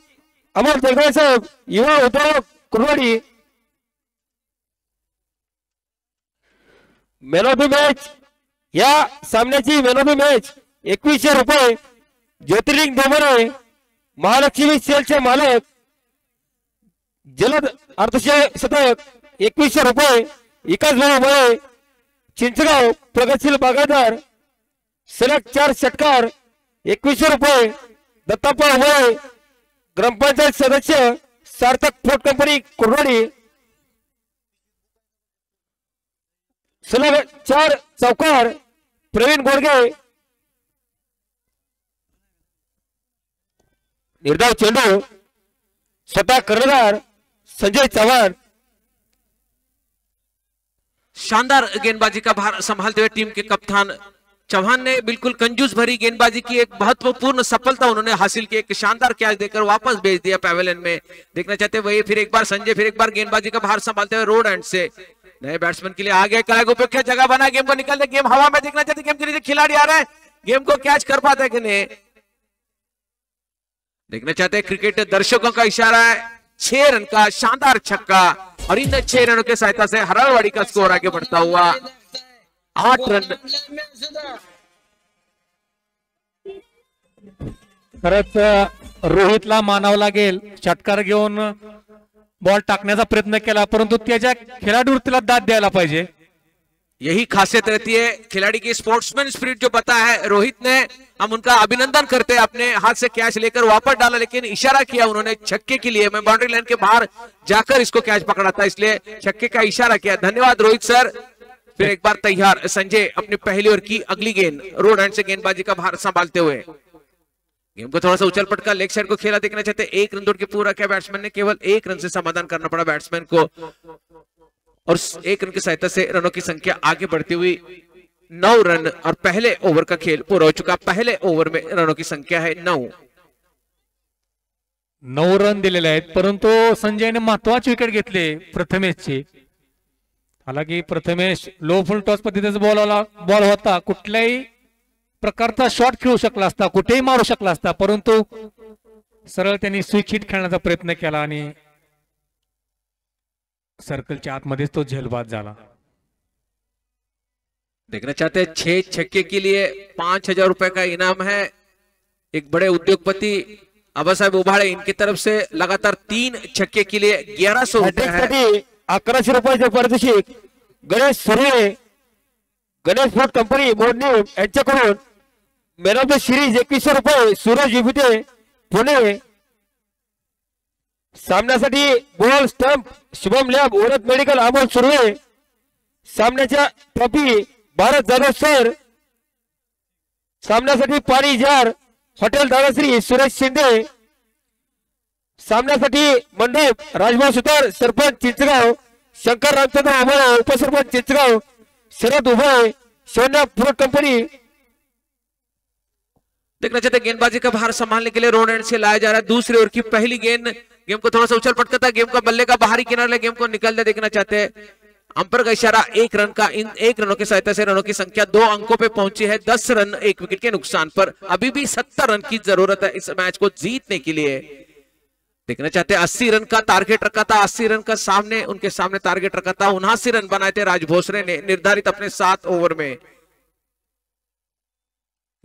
अमोल जगदाळे साहेब युवा उद्योग Kurwadi. Man of the match या सामन्याची मॅन ऑफ द मॅच 2100 रुपये ज्योतिर्लिंग देवरे महालक्ष्मी सेलचे मालक जलद अर्धशतक 2100 रुपये विकास भाऊ बळे चिंचगाव प्रगतशील बागायतदार सलग 4 षटकार 2100 रुपये दत्ताप्पा बळे ग्रामपंचायत सदस्य सार्थक फोर्ट कंपनी कुर्वाडी सलग 4 चौकार प्रवीण गोडगे निर्धाव चेंडू स्वतः कर्णधार संजय चव्हाण। शानदार गेंदबाजी का भार संभालते हुए टीम के कप्तान चौहान ने बिल्कुल कंजूस भरी गेंदबाजी की एक महत्वपूर्ण सफलता उन्होंने हासिल की। एक शानदार कैच देकर वापस भेज दिया पैवेलियन में। देखना चाहते वही फिर एक बार संजय, फिर एक बार गेंदबाजी का भार संभालते हुए रोड एंड से नए बैट्समैन के लिए आगे क्या जगह बना, गेम को निकलते, गेम हवा में। देखना चाहते गेम के नीचे खिलाड़ी आ रहे हैं, गेम को कैच कर पाते हैं कि नहीं। देखना चाहते क्रिकेट दर्शकों का इशारा है, 6 रन का शानदार छक्का और इन 6 रनों की सहायता से हरारवाड़ी का स्कोर आगे बढ़ता हुआ 8 रन। खरंच रोहितला मानावं लागेल, षटकार घेऊन बॉल टाकण्याचा प्रयत्न केला, परंतु त्याच्या खेळाडूवर त्याला दाद द्यायला पाहिजे। यही खासियत रहती है खिलाड़ी की, स्पोर्ट्समैन स्पिरिट जो पता है रोहित ने, हम उनका अभिनंदन करते हैं। अपने हाथ से कैच लेकर वापस डाला, लेकिन इशारा किया उन्होंने छक्के के लिए, मैं बाउंड्री लाइन के बाहर जाकर इसको कैच पकड़ा था, इसलिए छक्के का इशारा किया। धन्यवाद रोहित सर। फिर एक बार तैयार संजय अपनी पहली ओवर की अगली गेंद, रोड हैंड से गेंदबाजी का भार संभालते हुए गेम को थोड़ा सा उछल पटका लेग साइड को खेला। देखना चाहते 1 रन दौड़ के पूरा किया बैट्समैन ने, केवल 1 रन से समाधान करना पड़ा बैट्समैन को और 1 रन की सहायता से रनों की संख्या आगे बढ़ती हुई 9 रन और पहले ओवर का खेल पूरा हो चुका। पहले ओवर में रनों की संख्या है 9 रन दिलेले आहेत, परंतु संजयने महत्वाची विकेट घेतली प्रथमेशची। हालांकि प्रथमेश लो फुल टॉस पद्धतीचा बॉल होता, कुठल्याही प्रकारचा शॉट खेळू शकला असता, कुठेही मारू शकला असता, परंतु सरळ त्यांनी स्विच हिट खेळण्याचा प्रयत्न केला आणि सर्कलच्या आतमध्येच तो झेलबाद झाला। देखना चाहते हैं 6 छक्के के लिए 5,000 रुपए का इनाम है। एक बड़े उद्योगपति आबा साहेब उभाळे इनकी तरफ से लगातार 3 छक्के के लिए 1100 रुपए है। 1100 रुपयाचे पारितोषिक गणेश सुर्वे, गणेश फूड कंपनी मोडणी यांच्याकडून मॅन ऑफ द सिरीज 2100 रुपये सूरज विभुते पुणे। सामन्यासाठी बॉल स्टंप शुभम लॅब ओरत मेडिकल अमोल सुर्वे। सामन्याच्या ट्रॉफी भारत जाधव सर। सामन्यासाठी पाणी जार हॉटेल दादाश्री सुरेश शिंदे। सामन्यासाठी मंडप राजभाऊ सुतार सरपंच चिंचगाव, शंकर रामचंद्र उभाळे उपसरपंच चिंचगाव, शरद उभाळे सोना फ्रूट कंपनी। देखना चाहते गेंदबाजी का भार संभालने के लिए रोड एंड से लाया जा रहा है। दूसरी ओवर की पहली गेंद, गेम को थोड़ा सा उछल पटकता, गेम का बल्ले का बाहरी किनारे गेम को निकलते देखना चाहते हैं। अंपायर का इशारा 1 रन का, इन 1 रनों की सहायता से रनों की संख्या 2 अंकों पे पहुंची है। 10 रन 1 विकेट के नुकसान पर। अभी भी 70 रन की जरूरत है इस मैच को जीतने के लिए। देखना चाहते 80 रन का टारगेट रखा था, 80 रन का सामने उनके सामने टारगेट रखा था। 79 रन बनाए थे राज भोसले ने निर्धारित अपने 7 ओवर में।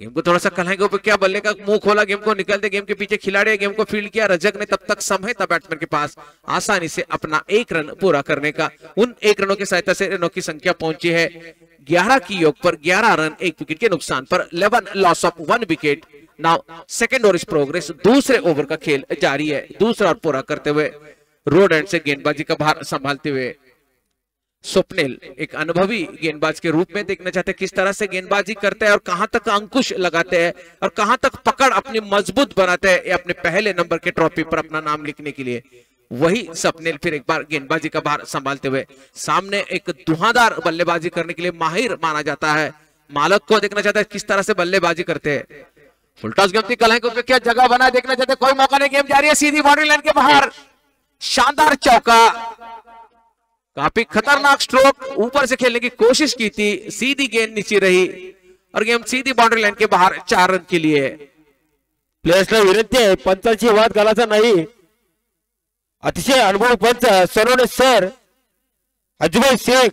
गेम को थोड़ा सा कलाएंगे ऊपर क्या, बल्ले का मुंह खोला, गेम को निकलते, गेम के पीछे खिलाड़ी गेम को फील्ड किया। रजक ने तब तक समय था बैट्समैन के पास आसानी से अपना 1 रन पूरा करने का। उन 1 रनों की सहायता से रनों की संख्या पहुंची है 11 की योग पर, 11 रन 1 विकेट के नुकसान पर। 11 loss of 1 wicket. Now second over is progress. दूसरे ओवर का खेल जारी है। दूसरा ओवर पूरा करते हुए रोड एंड से गेंदबाजी का भार संभालते हुए स्वप्निल एक अनुभवी गेंदबाज के रूप में देखना चाहते हैं किस तरह से गेंदबाजी करते हैं और कहां तक अंकुश लगाते हैं और कहां तक पकड़ अपनी मजबूत बनाते हैं अपने पहले नंबर के ट्रॉफी पर अपना नाम लिखने के लिए। वही स्वप्निल फिर एक बार गेंदबाजी का भार संभालते हुए सामने एक धुआंधार बल्लेबाजी करने के लिए माहिर माना जाता है मालक को। देखना चाहता है किस तरह से बल्लेबाजी करते हैं। फुल टॉस गेम कल है, क्या जगह बना देखना चाहते, कोई मौका नहीं, गेम जारी है। सीधी बाउंड्री लाइन के बाहर शानदार चौका, काफी खतरनाक स्ट्रोक, ऊपर से खेलने की कोशिश की थी, सीधी गेंद नीचे रही और गेम सीधी बाउंड्री लाइन के बाहर 4 रन के लिए। प्लेयर्सला विनंती आहे पंचांची वाद घालायचा नाही। अतिशय अनुभवी पंच Sonawane sir, Ajubhai Shaikh.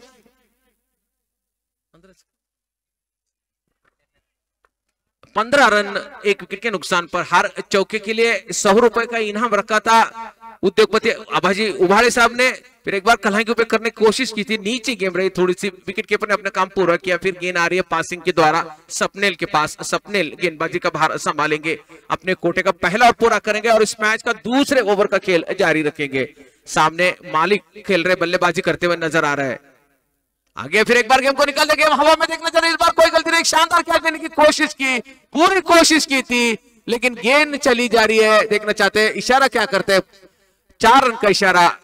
15 run 1 wicket के नुकसान पर। हर चौके के लिए 100 रुपए का इनाम रखा था उद्योगपति आबाजी उभाड़े साहब ने। फिर एक बार कलाई के ऊपर करने की कोशिश की थी, नीचे गेम रही थोड़ी सी, विकेट कीपर ने अपना काम पूरा किया। फिर गेंद आ रही है पासिंग के द्वारा स्वप्निल के पास। स्वप्निल गेंदबाजी का भार संभालेंगे, अपने कोटे का पहला ओवर पूरा करेंगे और इस मैच का दूसरे ओवर का खेल जारी रखेंगे। सामने मालिक खेल रहे बल्लेबाजी करते हुए नजर आ रहा है। आगे फिर एक बार गेम को निकाल दे, गेम हवा में देखना चाहिए। इस बार कोई गलती नहीं, शानदार कैच देने की कोशिश की, पूरी कोशिश की थी, लेकिन गेंद चली जा रही है। देखना चाहते हैं इशारा क्या करते हैं, 4 रन का इशारा।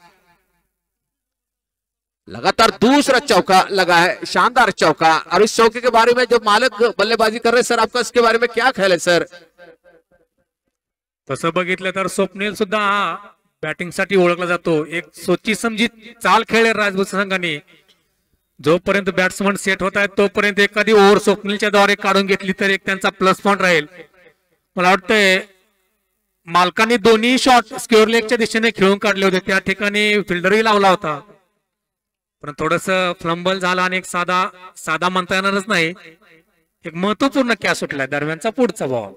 लगातार दूसरा चौका लगा है, शानदार चौका। और इस चौके के बारे में जो मालक बल्लेबाजी कर रहे हैं सर, आपका इसके बारे में क्या ख्याल है सर? तसं बघितलं तर स्वप्नील सुद्धा हा बॅटिंगसाठी ओळखला जातो। एक सोची समजी चाल खेळले राजभूषण संघाने। जोपर्यंत बॅट्समन सेट होत आहेत तोपर्यंत एखादी ओव्हर स्वप्नीलच्या द्वारे काढून घेतली तर एक त्यांचा प्लस पॉइंट राहील। मला वाटतंय मालकांनी दोन्ही शॉट स्क्वेअर लेगच्या दिशेने खेळून काढले होते, त्या ठिकाणी फिल्डरही लावला होता, पण थोडस फ्लंबल झाला आणि एक साधा म्हणता येणारच नाही, एक महत्वपूर्ण कॅच सुटला। दरम्यानचा पुढचा बॉल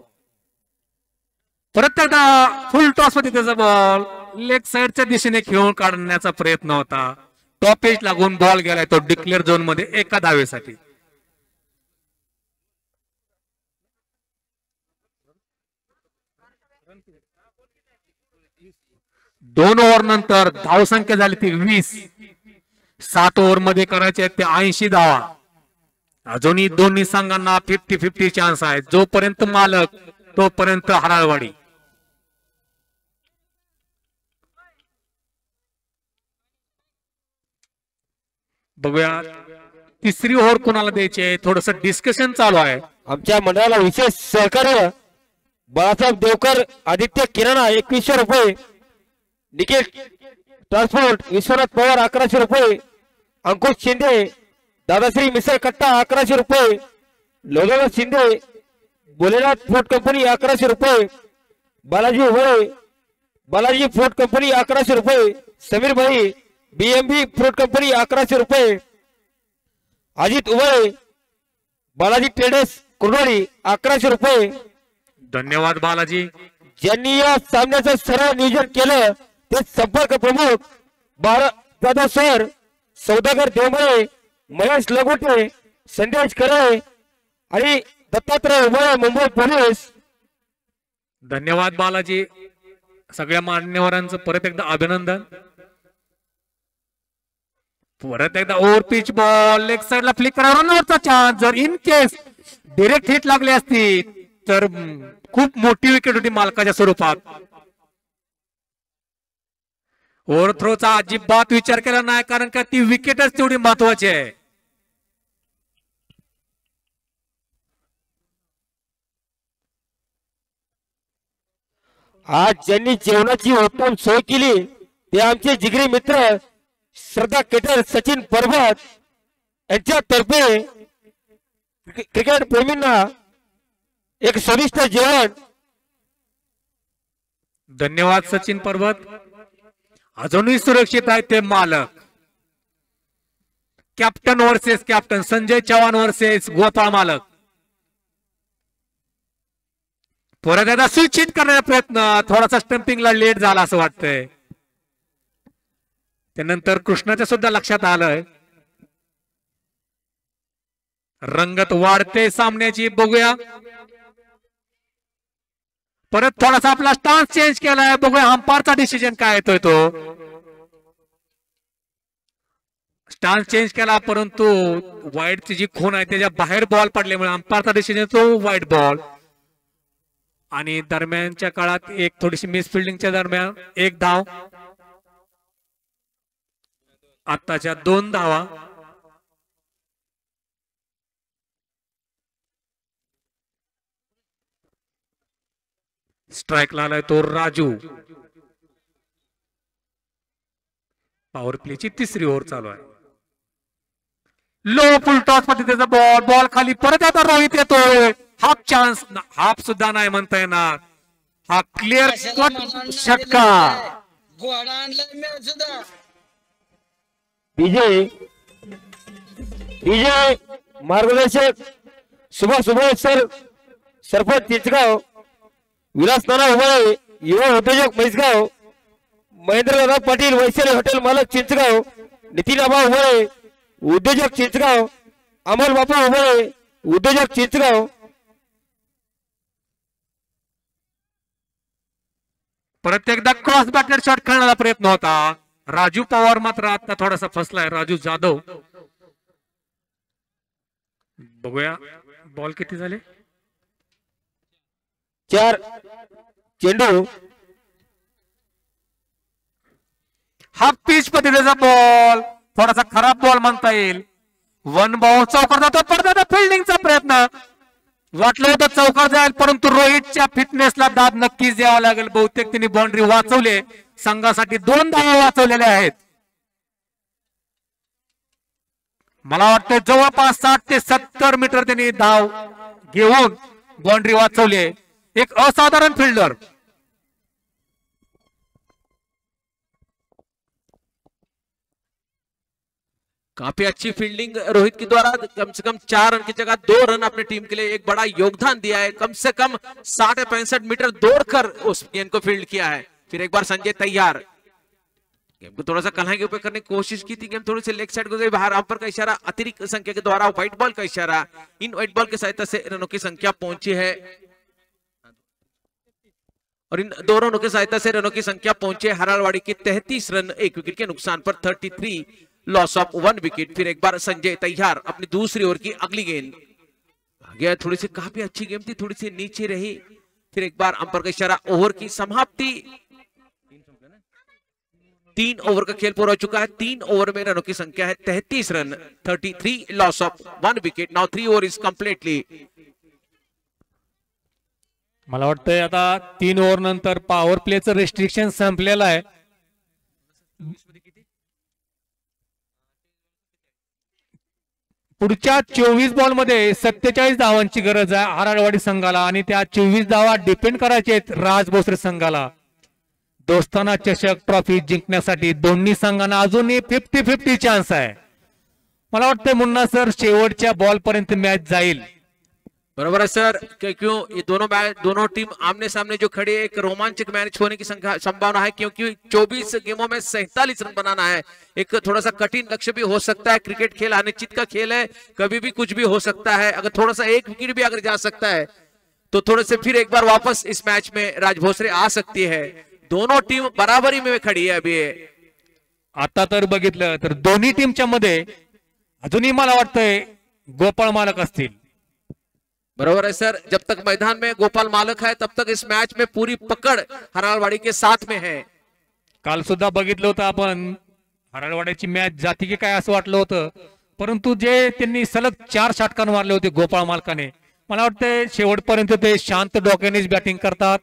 परत एकदा फुल टॉस मध्ये त्याचा बॉल लेग साइडच्या दिशेने खेळून काढण्याचा प्रयत्न होता। टॉप एज लागून बॉल गेलाय तो डिक्लेअर झोन मध्ये एका धावेसाठी। दोन ओव्हर नंतर धावसंख्या झाली ती 20। 7 ओव्हर मध्ये करायचे आहेत ते 80 धावा। अजूनही दोन्ही संघांना 50-50 चान्स आहे। जोपर्यंत मालक तोपर्यंत हराळवाडी। बघूया तिसरी ओव्हर कोणाला द्यायची आहे, थोडस डिस्कशन चालू आहे। आमच्या मंडळाला विशेष सहकार्य बाळासाहेब देवकर, आदित्य किराणा 2100 रुपये, निखिल ट्रान्सपोर्ट विश्वनाथ पवार 1100 रुपये, अंकुश शिंदे दादाश्री मिसळ कट्टा 1100 रुपये, लोकनाथ शिंदे भोलेनाथ फूड कंपनी 1100 रुपये, बालाजी फूड कंपनी 1100 रुपये, समीर भाई बीएमबी फ्रूट कंपनी 1100 रुपये, अजित उबळे बालाजी ट्रेडर्स कुर्डोली 1100 रुपये। धन्यवाद बालाजी। ज्यांनी या सामन्याचं सर्व नियोजन केलं ते संपर्क प्रमुख दादा सर, सौदागर देवमळे, महेश लगोटे, संदेश करे आणि दत्तात्रय उबळे, मुंबई पोलीस। धन्यवाद बालाजी। सगळ्या मान्यवरांचं परत एकदा अभिनंदन। परत एकदा ओव्हर पिच बॉल लेग साइडला फ्लिक करा, रनआउटचा चान्स। जर इन केस डायरेक्ट हिट लागली असती तर खूप मोठी विकेट होती मालकाच्या स्वरूपात। ओव्हरथ्रोचा अजिबात विचार केला नाही, कारण का ती विकेटच तेवढी महत्वाची आहे। आज ज्यांनी जेवणाची उत्तम सोय केली ते आमचे जिगरी मित्र श्रद्धा केटर, सचिन परबत यांच्यातर्फे क्रिकेट प्रेमींना एक स्वादिष्ट जेवण। धन्यवाद सचिन पर्वत। अजूनही सुरक्षित आहे ते मालक। Captain versus captain, Sanjay Chavan versus Gopal मालक। परत एकदा स्विच करण्याचा प्रयत्न, थोडासा स्टंपिंगला लेट झाला असं वाटतंय। त्यानंतर कृष्णाच्या सुद्धा लक्षात आलंय। रंगत वाढते सामन्याची, बघूया परत थोडासा आपला स्टान्स चेंज केलाय, बघूया अंपायरचा डिसिजन काय येतोय। तो स्टान्स चेंज केला परंतु वाईडची जी खूण आहे त्याच्या बाहेर बॉल पडल्यामुळे अंपायरचा डिसिजन तो वाईड बॉल। आणि दरम्यानच्या काळात एक थोडीशी मिसफिल्डिंगच्या दरम्यान 1 धाव, आत्ताच्या 2 धावा। स्ट्राइक आलाय तो राजू। पॉवर प्लेची तिसरी ओव्हर चालू आहे। लो फुल टॉस मध्ये त्याचा बॉल खाली, परत आता रोहित येतोय। हाफ चान्स, हाफ सुद्धा नाही म्हणता येणार, हा क्लिअर कट षटका। घोडा आणलाय मी सुद्धा। डीजे मार्गदर्शक सुभाष उबळे सर, सरपंच चिंचगाव, विलास नाना उबळे युवा उद्योजक म्हैसगाव, महेंद्रदादा पाटील वैशाली हॉटेल मालक चिंचगाव, नितीन आबा उबळे उद्योजक चिंचगाव, अमोल बापू उबळे उद्योजक चिंचगाव। परत एकदा क्रॉस बॅटेड शॉट खेळण्याचा प्रयत्न होता। राजू पवार मात्र आता थोडासा फसलाय, राजू जाधव। बघूया बॉल किती झाले। 4 चेंडू हाफ पिच पद्धतीचा बॉल, थोडासा खराब बॉल म्हणता येईल. वन बॉल चौकार जातो, पडदा फिल्डिंगचा प्रयत्न. वाटलं होतं चौकार जाईल, परंतु रोहितच्या फिटनेसला दाद नक्कीच द्यावा लागेल. बहुतेक त्यांनी बाउंड्री वाचवले, संघासाठी 2 धावा वाचवलेल्या आहेत. मला वाटतं जवळपास 60 ते 70 मीटर त्यांनी धाव घेऊन बाउंड्री वाचवली. एक असाधारण फिल्डर. काफी अच्छी फील्डिंग रोहित के द्वारा. कम से कम 4 रन की जगह 2 रन अपनी टीम के लिए एक बड़ा योगदान दिया है. कम से कम 60 या 65 मीटर दौड़कर उस गेंद को फील्ड किया है. फिर एक बार संजय तैयार. गेम को थोड़ा सा कन्हा के ऊपर करने की कोशिश की थी. गेम थोड़ी सी लेग साइड को गई बाहर. अंपायर का इशारा, अतिरिक्त संख्या के द्वारा व्हाइट बॉल का इशारा. इन व्हाइट बॉल की सहायता से रनों की संख्या पहुंची है और इन 2 रनों की सहायता से रनों की संख्या पहुंचे हरालवाड़ी के 33 रन 1 विकेट के नुकसान पर. 33 लॉस ऑफ 1 विकेट. फिर एक बार संजय तैयार. अपनी दूसरी ओवर की अगली गेंद गया. थोड़ी सी काफी अच्छी गेम थी, थोड़ी सी नीचे रही. फिर एक बार अंपायर का इशारा. ओवर की समाप्ति. 3 ओवर का खेल पूरा हो चुका है. 3 ओवर में रनों की संख्या है 33 run. 33 loss of 1 wicket. Now 3 over is completely. मला वाटतंय आता 3 ओव्हर नंतर पॉवर प्लेचं रेस्ट्रिक्शन संपलेलं आहे. पुढच्या 24 बॉल मध्ये 47 धावांची गरज आहे हराळवाडी संघाला आणि त्या 24 धावा डिपेंड करायचे आहेत राज भोसले संघाला. दोस्ताना चषक ट्रॉफी जिंकण्यासाठी दोन्ही संघांना अजूनही 50-50 चान्स आहे. मला वाटतं मुन्ना सर शेवटच्या बॉल पर्यंत मॅच जाईल. बराबर है सर. क्यों ये दोनों टीम आमने सामने जो खड़ी है, एक रोमांचक मैच होने की संभावना है क्योंकि 24 गेमों में 47 रन बनाना है. एक थोड़ा सा कठिन लक्ष्य भी हो सकता है. क्रिकेट खेल अनिश्चित का खेल है, कभी भी कुछ भी हो सकता है. अगर थोड़ा सा एक विकेट भी अगर जा सकता है तो थोड़े से फिर एक बार वापस इस मैच में राज भोसले आ सकती है. दोनों टीम बराबरी में खड़ी है अभी. आता तर बघितलं तर दोन्ही टीमच्या मध्ये अजूनही मला वाटतंय गोपाळ मालक असतील. बराबर है सर. जब तक मैदान में गोपाल मालक है तब तक इस मैच में पूरी पकड़ हरालवाड़ी के साथ में है. काल सुद्धा बघितलं होतं आपण हराळवाड्याची मॅच जाती की काय असं वाटलं होतं, परंतु जे त्यांनी सलग 4 षटकार मारले होते गोपाळ मालकाने, मला वाटतं शेवटपर्यंत ते शांत डोक्यानेच बॅटिंग करतात.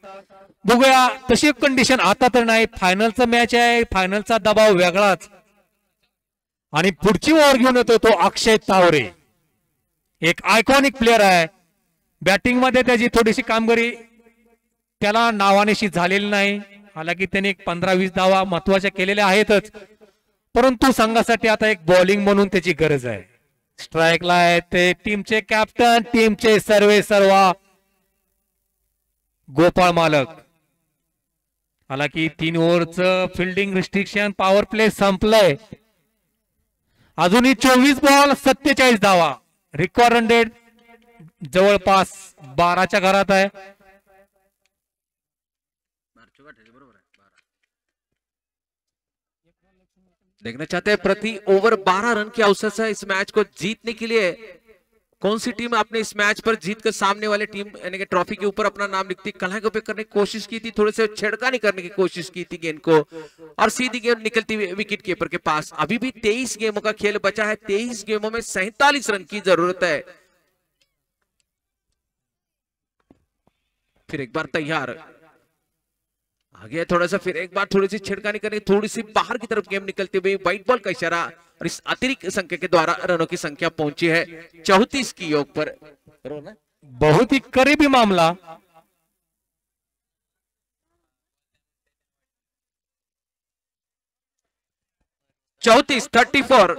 बघूया तशी कंडिशन आता तर नाही. फायनलचा मॅच आहे, फायनलचा दबाव वेगळाच. आणि पुढची ओव्हर घेऊन येतो तो अक्षय तावरे. एक आयकॉनिक प्लेअर आहे. बॅटिंग मध्ये त्याची थोडीशी कामगिरी त्याला नावानिशी झालेली नाही. हालाकी त्याने 15-20 धावा महत्वाच्या केलेल्या आहेतच, परंतु संघासाठी आता एक बॉलिंग म्हणून त्याची गरज आहे. स्ट्राईकला आहे ते टीमचे कॅप्टन, टीमचे सर्वा गोपाळ मालक. हालाकी 3 ओव्हरचं फिल्डिंग रिस्ट्रिक्शन पॉवर प्ले संपलंय. अजूनही 24 बॉल 47 धावा. रिकॉर्ड रन रेट जवळपास 12च्या घरात आहे. देखना चाहते हैं प्रति ओवर 12 रन की अवसर से इस मैच को जीतने के लिए कौन सी टीम अपने इस मैच पर जीत कर सामने वाले टीम यानी कि ट्रॉफी के ऊपर अपना नाम लिखती. कलह के ऊपर करने की कोशिश की थी, थोड़े से छेड़खानी करने की कोशिश की थी गेंद को और सीधी गेंद निकलती हुई विकेट कीपर के पास. अभी भी 23 गेमों का खेल बचा है. 23 गेमों में 47 रन की जरूरत है. फिर एक बार तैयार आगे थोड़ा सा. फिर एक बार थोड़ी सी छिड़कानी करनी, थोड़ी सी बाहर की तरफ गेम निकलते हुए व्हाइट बॉल का इशारा और इस अतिरिक्त संख्या के द्वारा रनों की संख्या पहुंची है 34 की योग पर. बहुत ही करीबी मामला. चौतीस 34.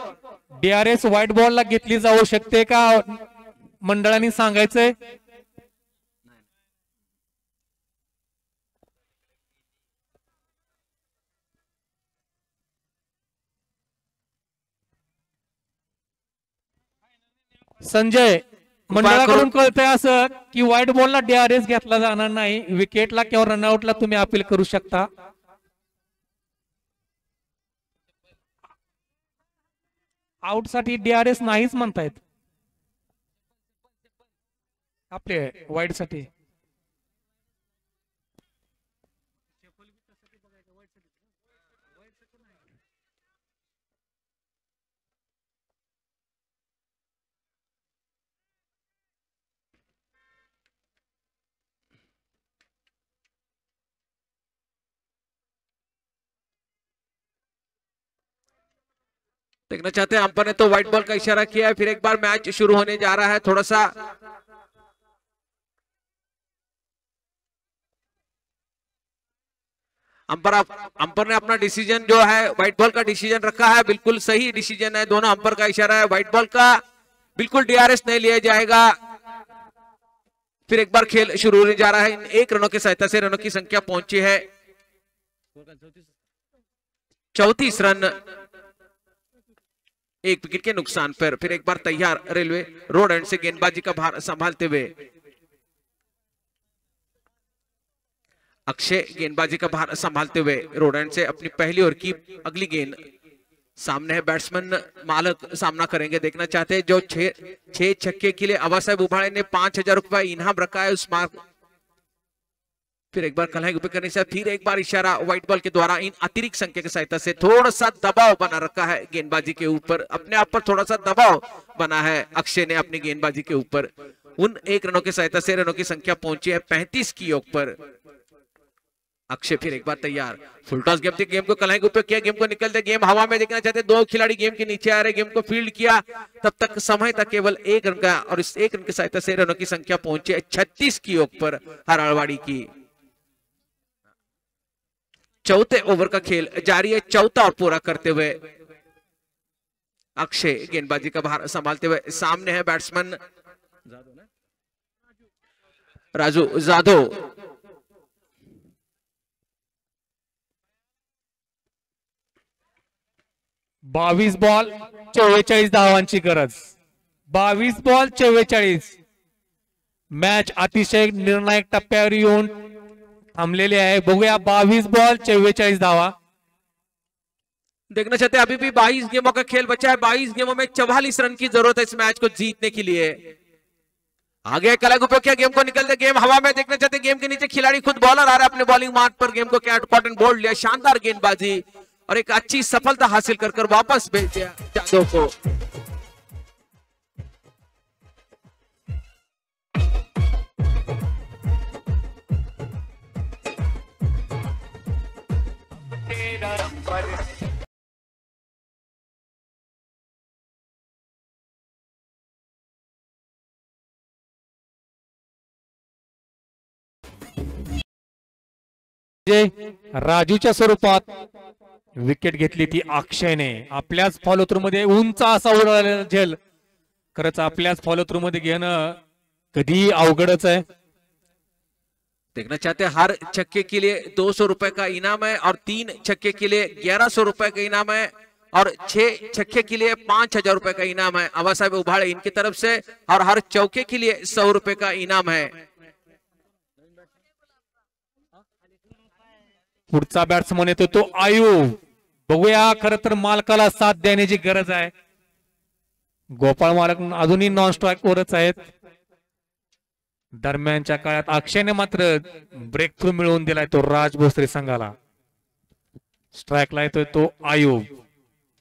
DRS व्हाईट बॉलला घेतली जाऊ शकते का मंडळाने सांगायचंय. संजय, मंडळाकडून कळतंय असं की व्हाईट बॉलला DRS घेतला जाणार नाही. विकेटला किंवा रनआउटला तुम्ही अपील करू शकता. आउट साठी DRS नाहीच म्हणतायत आपले वाईड साठी. देखना चाहते हैं अंपायर ने तो व्हाइट बॉल का इशारा किया है। फिर एक बार मैच शुरू होने जा रहा है। थोड़ा सा अंपायर ने अपना डिसीजन जो है व्हाइट बॉल का डिसीजन रखा है, बिल्कुल सही डिसीजन है। दोनों अंपायर का इशारा है व्हाइट बॉल का, बिल्कुल डीआरएस नहीं लिया जाएगा। फिर एक बार खेल शुरू होने जा रहा है। इन 1 रनों की सहायता से रनों की संख्या पहुंची है 34 रन, 1 विकेट के नुकसान पर। फिर एक बार तैयार रेलवे रोड एंड से गेंदबाजी का भार संभालते हुए अक्षय गेंदबाजी का भार संभालते हुए रोड एंड से अपनी पहली ओवर की अगली गेंद सामने है। बैट्समैन मालक सामना करेंगे। देखना चाहते हैं जो 6 छक्के के लिए अवा साहब उभाड़े ने 5,000 रुपए इनाम रखा है उस मार्ग। फिर एक बार कलाई ऊपर करने से फिर एक बार इशारा व्हाइट बॉल के द्वारा इन अतिरिक्त संख्या की सहायता से थोड़ा सा दबाव बना रखा है गेंदबाजी के ऊपर, अपने आप पर थोड़ा सा दबाव बना है अक्षय ने अपनी गेंदबाजी के ऊपर। उन 1 रनों की सहायता से रनों की संख्या पहुंची है 35 की योग पर। अक्षय फिर एक बार तैयार, फुल टॉस गेम थी, गेम को कलाई के ऊपर किया, गेम को निकलते गेम हवा में। देखना चाहते 2 खिलाड़ी गेम के नीचे आ रहे, गेम को फील्ड किया, तब तक समय था केवल 1 रन का और इस 1 रन की सहायता से रनों की संख्या पहुंची है 36 की योग पर हराड़वाड़ी की। चौथे ओवर का खेल जारी है, चौथा और पूरा करते हुए अक्षय गेंदबाजी का भार संभालते हुए सामने है बैट्समैन राजू जाधव। 22 बॉल 44 धावांची गरज, 22 बॉल 44। मॅच अतिशय निर्णायक टप्प्यावर येऊन थांबलेली आहे। बघूया 22 बॉल 44 धावा। देखना चाहते हैं अभी भी 22 गेमों का खेल बचा है। 22 गेमों में 44 रन की जरूरत है इस मैच को जीतने के लिए। आगे कला गुप्ता क्या, गेम को निकलते गेम हवा में। देखना चाहते गेम के नीचे खिलाड़ी खुद बॉलर आ रहा है अपने बॉलिंग मार्ग पर, गेम को क्या कॉटन बोल्ड लिया, शानदार गेंदबाजी और एक अच्छी सफलता हासिल कर वापस भेज दिया जादव को। राजूच्या स्वरूपात विकेट घेतली ती अक्षयने। आपल्याच फॉलो थ्रू मध्ये उंच असा उडवलेला झेल, खरंच आपल्याच फॉलो थ्रू मध्ये घेणं कधी अवघडच आहे। देखना चाहते हैं हर छक्के के लिए 200 रुपए का इनाम है और 3 छक्के के लिए 1100 रुपए का इनाम है और 6 छक्के के लिए 5,000 रुपए का इनाम है आवा साहब उभाड़े इनकी तरफ से, और हर चौके के लिए 100 रुपए का इनाम है। पुढचा बॅट्समन येतो तो आयुब। बघूया, खरं तर मालकाला साथ देण्याची गरज आहे। गोपाळ मालक अजूनही नॉन स्ट्राईक वरच आहेत। दरम्यानच्या काळात अक्षयने मात्र ब्रेक थ्रू मिळवून दिलाय तो राज भोसरी संघाला। स्ट्राईकला येतोय तो आयुब,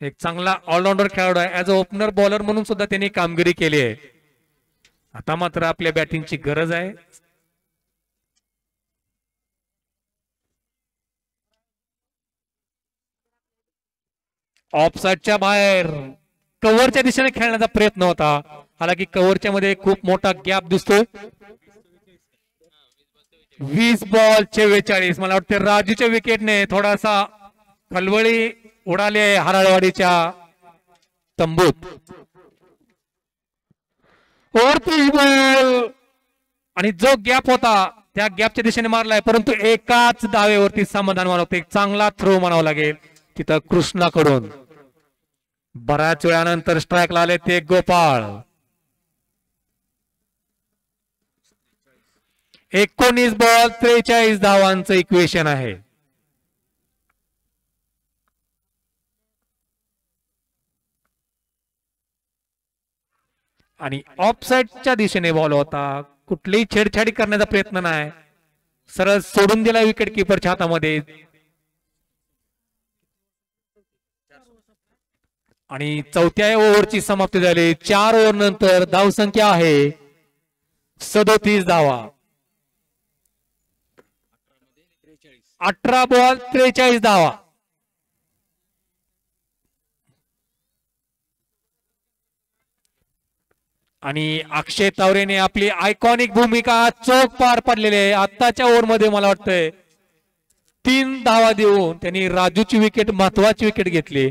एक चांगला ऑलराऊंडर खेळाडू आहे। ऍज अ ओपनर बॉलर म्हणून सुद्धा त्यांनी कामगिरी केली आहे। आता मात्र आपल्या बॅटिंगची गरज आहे। ऑफसाईडच्या बाहेर कव्हरच्या दिशेने खेळण्याचा प्रयत्न होता, हालाकी कव्हरच्या मध्ये खूप मोठा गॅप दिसतोय। 20 बॉल 44। मला वाटतं राजूच्या विकेटने थोडासा खलबळी उडाली आहे हराळवाडीच्या तंबूत। और 30 बॉल आणि जो गॅप होता त्या गॅपच्या दिशेने मारलाय, परंतु एकाच धावेवरती समाधान मानवते। एक चांगला थ्रो म्हणावं लागेल तिथं कृष्णाकडून। बऱ्याच वेळानंतर स्ट्राईकला आले ते गोपाळ। 19 बॉल 43 धावांचं इक्वेशन आहे। आणि ऑफसाईडच्या दिशेने बॉल होता, कुठलीही छेडछाडी करण्याचा प्रयत्न नाही, सरळ सोडून दिला विकेट किपरच्या हातामध्ये। आणि चौथ्या ओव्हरची समाप्ती झाली। 4 ओव्हर नंतर धावसंख्या आहे 37 धावा। 18 बॉल 43 धावा। आणि अक्षय तावरेने आपली आयकॉनिक भूमिका चोख पार पाडलेली आहे. आत्ताच्या ओव्हरमध्ये मला वाटतंय 3 धावा देऊन त्यांनी राजूची विकेट, महत्वाची विकेट घेतली.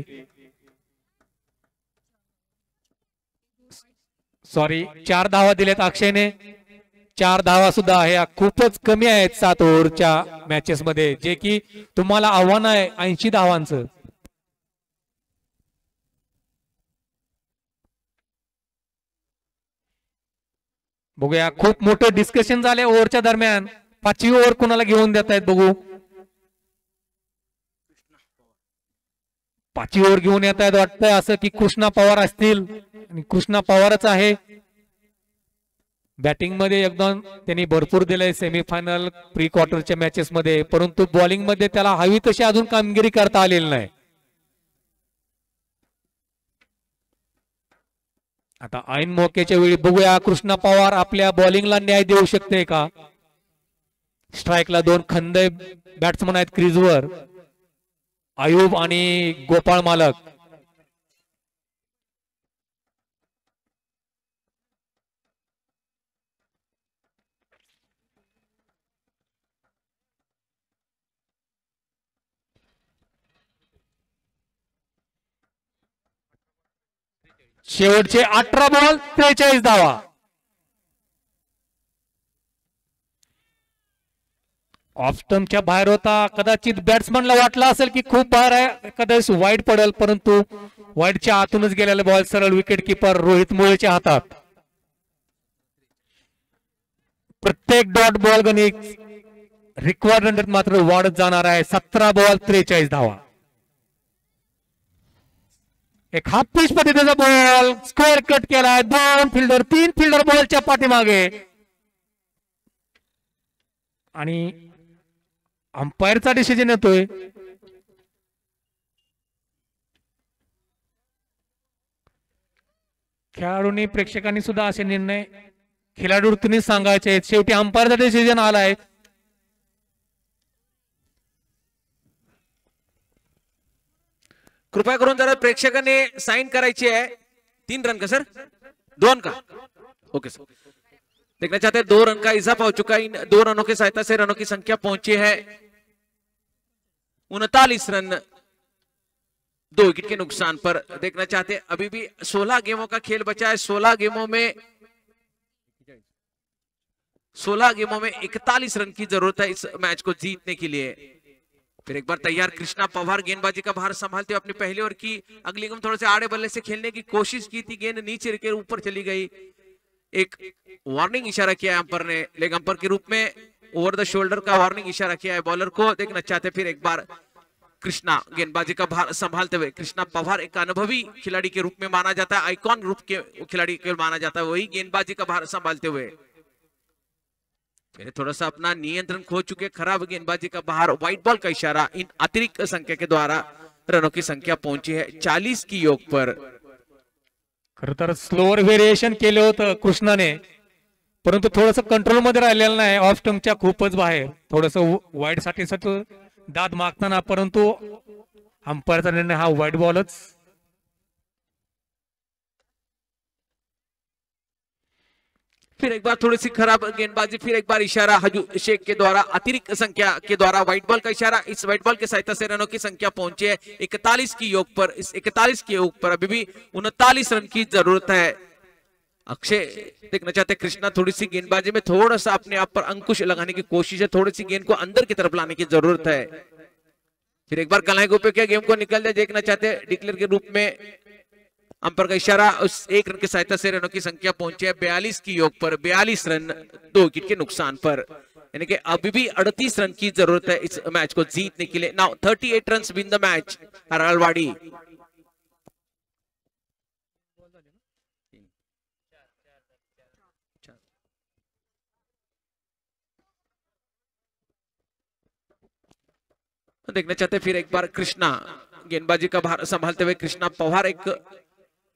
सॉरी, 4 धावा दिल्यात अक्षयने. 4 धावा सुद्धा ह्या खूपच कमी आहेत 7 ओव्हरच्या मॅचेस मध्ये, जे की तुम्हाला आव्हान आहे 80 धावांचं. बघूया, खूप मोठं डिस्कशन झालंय ओव्हरच्या दरम्यान. 5वी ओव्हर कुणाला घेऊन देत आहेत बघू. 5वी ओव्हर घेऊन येत आहेत वाटतंय असं की कृष्णा पवार असतील, आणि कृष्णा पवारच आहे. बॅटिंग मध्ये एकदम त्यांनी भरपूर दिलंय सेमीफायनल, प्री क्वार्टरच्या मॅचेस मध्ये, परंतु बॉलिंग मध्ये त्याला हवी तशी अजून कामगिरी करता आलेली नाही. आता ऐन मोक्याच्या वेळी बघूया कृष्णा पवार आपल्या बॉलिंगला न्याय देऊ शकते का. स्ट्राईकला 2 खंदे बॅट्समन आहेत क्रीजवर, आयुब आणि गोपाळ मालक. शेवटचे 18 बॉल 43 धावा. ऑफ स्टंपच्या बाहेर होता. कदाचित बॅट्समनला वाटलं असेल की खूप बाहेर आहे, कदाचित वाईड पडेल, परंतु वाईडच्या आतूनच गेलेला बॉल सरळ विकेट किपर रोहित मुळेच्या हातात. प्रत्येक डॉट बॉल गणित रिक्वायर्ड रन मात्र वाढत जाणार आहे. 17 बॉल 43 धावा. एक हाफ पिच पद्धतीचा बॉल स्क्वेअर कट केलाय. 2 फिल्डर 3 फिल्डर बॉलच्या पाठीमागे, आणि अंपायरचा डिसिजन येतोय. खेळाडूंनी, प्रेक्षकांनी सुद्धा असे निर्णय खेळाडूंनी सांगायचे आहेत. शेवटी अंपायरचा डिसिजन आलाय. कृपया करून जरा प्रेक्षकांनी साइन करायची है. 3 रन का सर, 2 का? Okay sir. देखना चाहते हैं 2 रन का इजाफा हो चुका है. इन 2 रनों की सहायता से रनों की संख्या पहुंची है 39 रन 2 विकेट के नुकसान पर. देखना चाहते हैं अभी भी 16 गेमों का खेल बचा है. 16 गेमों में 41 रन की जरूरत है इस मैच को जीतने के लिए. फिर एक बार तैयार कृष्णा पवार गेंदबाजी का भार संभालते हुए अपनी पहली ओवर की अगली गेंद थोड़े से आड़े बल्ले से खेलने की कोशिश की थी. गेंद नीचे के ऊपर चली गई. एक वार्निंग इशारा किया है अंपायर ने, लेग अंपायर के रूप में ओवर द शोल्डर का वार्निंग इशारा किया है बॉलर को. देखना चाहते फिर एक बार कृष्णा गेंदबाजी का भार संभालते हुए. कृष्णा पवार एक अनुभवी खिलाड़ी के रूप में माना जाता है, आइकॉन ग्रुप के खिलाड़ी के माना जाता है, वही गेंदबाजी का भार संभालते हुए थोड़ा सा अपना नियंत्रण खो चुके. खराब गेंदबाजी का बाहर, व्हाइट बॉल का इशारा. इन अतिरिक्त संख्या के द्वारा रनों की संख्या पहुंची है 40 की योग पर. खर तर स्लोअर व्हेरिएशन केलं होतं कृष्णाने, परंतु थोडस कंट्रोल मध्ये राहिलेलं नाही. ऑफ स्टंपच्या खूपच बाहेर, थोडस वाईड साठी दाद मागताना, परंतु अंपायरचा निर्णय हा वाईड बॉलच. फिर एक बार थोड़ी सी खराब गेंदबाजी. फिर एक बार इशारा हजू शेख के द्वारा, अतिरिक्त संख्या के द्वारा व्हाइट बॉल का इशारा. इस व्हाइट बॉल के सहायता से रनों की संख्या पहुंची है 41 की योग पर. इस 41 की योग पर अभी भी 39 रन की जरूरत है. अक्षय देखना चाहते कृष्णा थोड़ी सी गेंदबाजी में थोड़ा सा अपने आप पर अंकुश लगाने की कोशिश है. थोड़ी सी गेंद को अंदर की तरफ लाने की जरूरत है. फिर एक बार कलाई गोपे क्या गेम को निकल जाए. देखना चाहते डिक्लेयर के रूप में अंपायर का इशारा. उस 1 रन की सहायता से रनों की संख्या पहुंची है 42 की योग पर. 42 रन 2 विकेट के नुकसान पर, यानी कि अभी भी 38 रन की जरूरत है इस मैच को जीतने के लिए. Now 38 run win the match. Haralwadi देखना चाहते फिर एक बार कृष्णा गेंदबाजी का भार संभालते हुए. कृष्णा पवार एक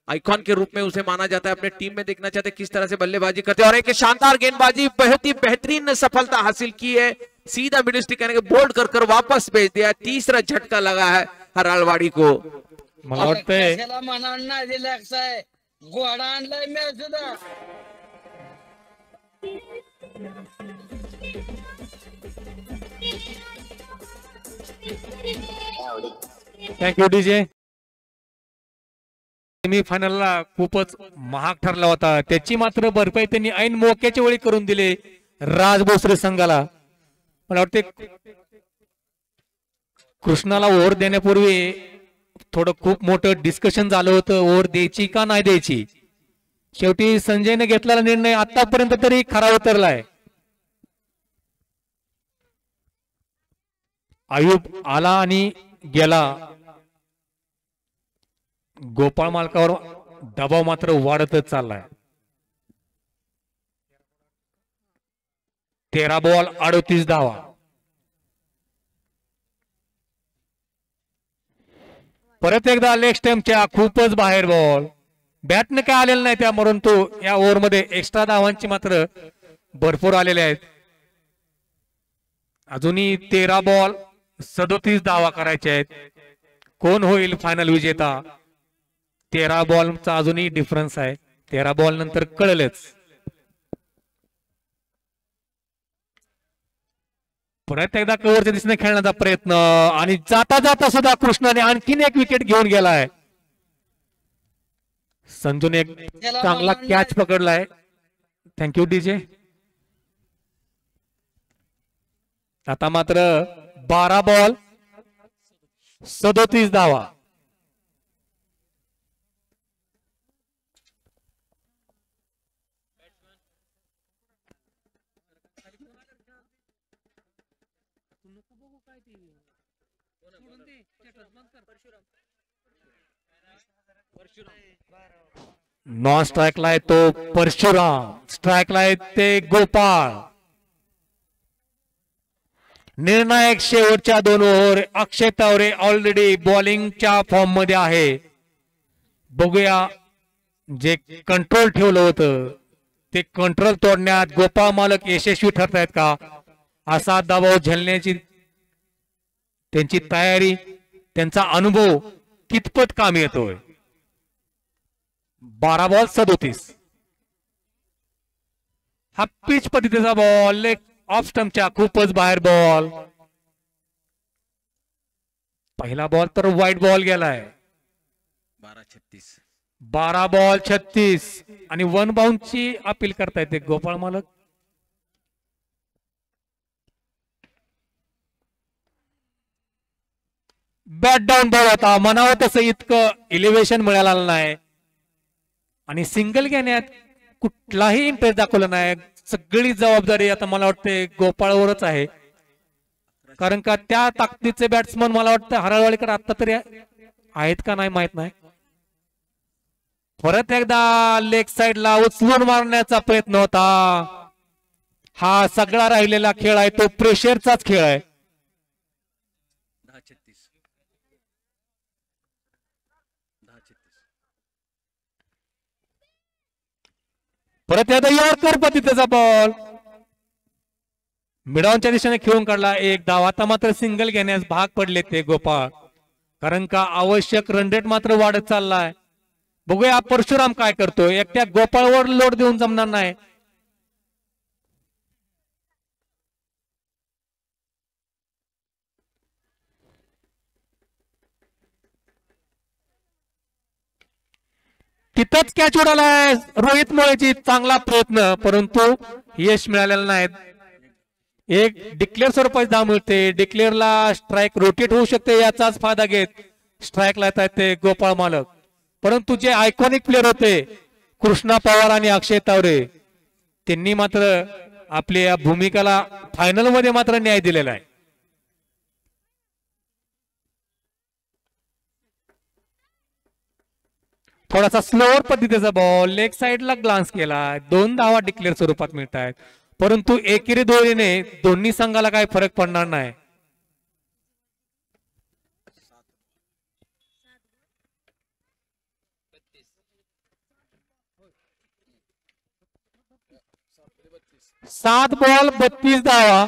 आइकॉन के रूप में उसे माना जाता है अपने टीम में. देखना चाहते किस तरह से बल्लेबाजी करते हैं, और एक शानदार गेंदबाजी, बहुत ही बेहतरीन सफलता हासिल की है. सीधा मिडिल स्टिक यानी कि बोल्ड कर वापस भेज दिया. तीसरा झटका लगा है हरालवाड़ी को. मला वाटतंय कशाला म्हणावं नाही दिलं अक्षय, घोडा आणलाय मी सुद्धा. Thank you DJ. सेमी फायनलला खूपच महाग ठरला होता, त्याची मात्र भरपाई त्यांनी ऐन मोक्याच्या वेळी करून दिले राज भोसले संघाला. मला वाटते कृष्णाला ओव्हर देण्यापूर्वी थोडं खूप मोठं डिस्कशन झालं होतं, ओव्हर द्यायची का नाही द्यायची. शेवटी संजयने घेतलेला निर्णय आतापर्यंत तरी खरा उतरलाय. आयुब आला आणि गेला. गोपाळ मालकावर दबाव मात्र वाढतच चाललाय. 13 बॉल 38 धावा. परत एकदा लेग स्टम्पच्या खूपच बाहेर बॉल. बॅटने काय आलेलं नाही त्या, परंतु या ओव्हर मध्ये एक्स्ट्रा धावांची मात्र भरपूर आलेले आहेत. अजूनही 13 बॉल 37 धावा करायचे आहेत. कोण होईल फायनल विजेता. 13 बॉलचा अजूनही डिफरन्स आहे. 13 बॉल नंतर कळलंच. परत एकदा कव्हरच्या दिशेने खेळण्याचा प्रयत्न आणि जाता जाता सुद्धा कृष्णाने आणखीन एक विकेट घेऊन गेलाय. संजूने एक चांगला कॅच पकडलाय. Thank you DJ. आता मात्र 12 बॉल 37 धावा. नॉन स्ट्राईकला आहे तो परशुराम, स्ट्राईकला आहे ते गोपाळ. निर्णायक शेवटच्या 2 ओव्हर. अक्षय तावरे ऑलरेडी बॉलिंगच्या फॉर्म मध्ये आहे. बघूया जे कंट्रोल ठेवलं होतं ते कंट्रोल तोडण्यात गोपाळ मालक यशस्वी ठरतायत का. असा दबाव झेलण्याची त्यांची तयारी, त्यांचा अनुभव कितपत कामी येतोय. 12 बॉल 37. हा पिच पद्धतीचा बॉल, लेग ऑफ स्टंपच्या खूपच बाहेर बॉल. पहिला बॉल तर वाईट बॉल गेलाय. 12-36. 12 बॉल 36 आणि 1 बाउंडची अपील करतायत गोपाळ मालक. बॅट डाऊन बॉल होता, म्हणावं तसं इतकं इलेव्हेशन मिळालं नाही आणि सिंगल घेण्यात कुठलाही इंटरेस्ट दाखवला नाही. सगळी जबाबदारी आता मला वाटते गोपाळवरच आहे, कारण का त्या ताकदीचे बॅट्समन मला वाटतं हरळवाडीकडे आता तरी आहेत का नाही माहित नाही. परत एकदा लेग साइडला उचलून मारण्याचा प्रयत्न होता. हा सगळा राहिलेला खेळ आहे तो प्रेशरचाच खेळ आहे. 10-36. 10-36. परत एकदा यॉर्कर पद्धतीचा बॉल मिडॉनच्या दिशेने खेळून काढला. 1 धाव. आता मात्र सिंगल घेण्यास भाग पडले ते गोपाळ, कारण का आवश्यक रन रेट मात्र वाढत चाललाय. बघूया परशुराम काय करतोय. एकट्या गोपाळवर लोड देऊन जमणार नाही. तिथंच कॅच उडालाय. रोहित मोळेची चांगला प्रयत्न, परंतु यश मिळालेलं नाही. एक डिक्लेअर स्वरूपाची धाव मिळते. डिक्लेअरला स्ट्राईक रोटेट होऊ शकते, याचाच फायदा घेत स्ट्राईकला येत आहेत ते गोपाळ मालक. परंतु जे आयकॉनिक प्लेअर होते कृष्णा पवार आणि अक्षय तावरे, त्यांनी मात्र आपल्या या भूमिकेला फायनल मध्ये मात्र न्याय दिलेला आहे. थोडासा स्लोअर पद्धतीचा बॉल लेग साइडला ग्लान्स केला. 2 धावा डिक्लेअर स्वरूपात मिळत आहेत, परंतु एकेरी दोरीने दोन्ही संघाला काही फरक पडणार नाही. सात बॉल 32 धावा.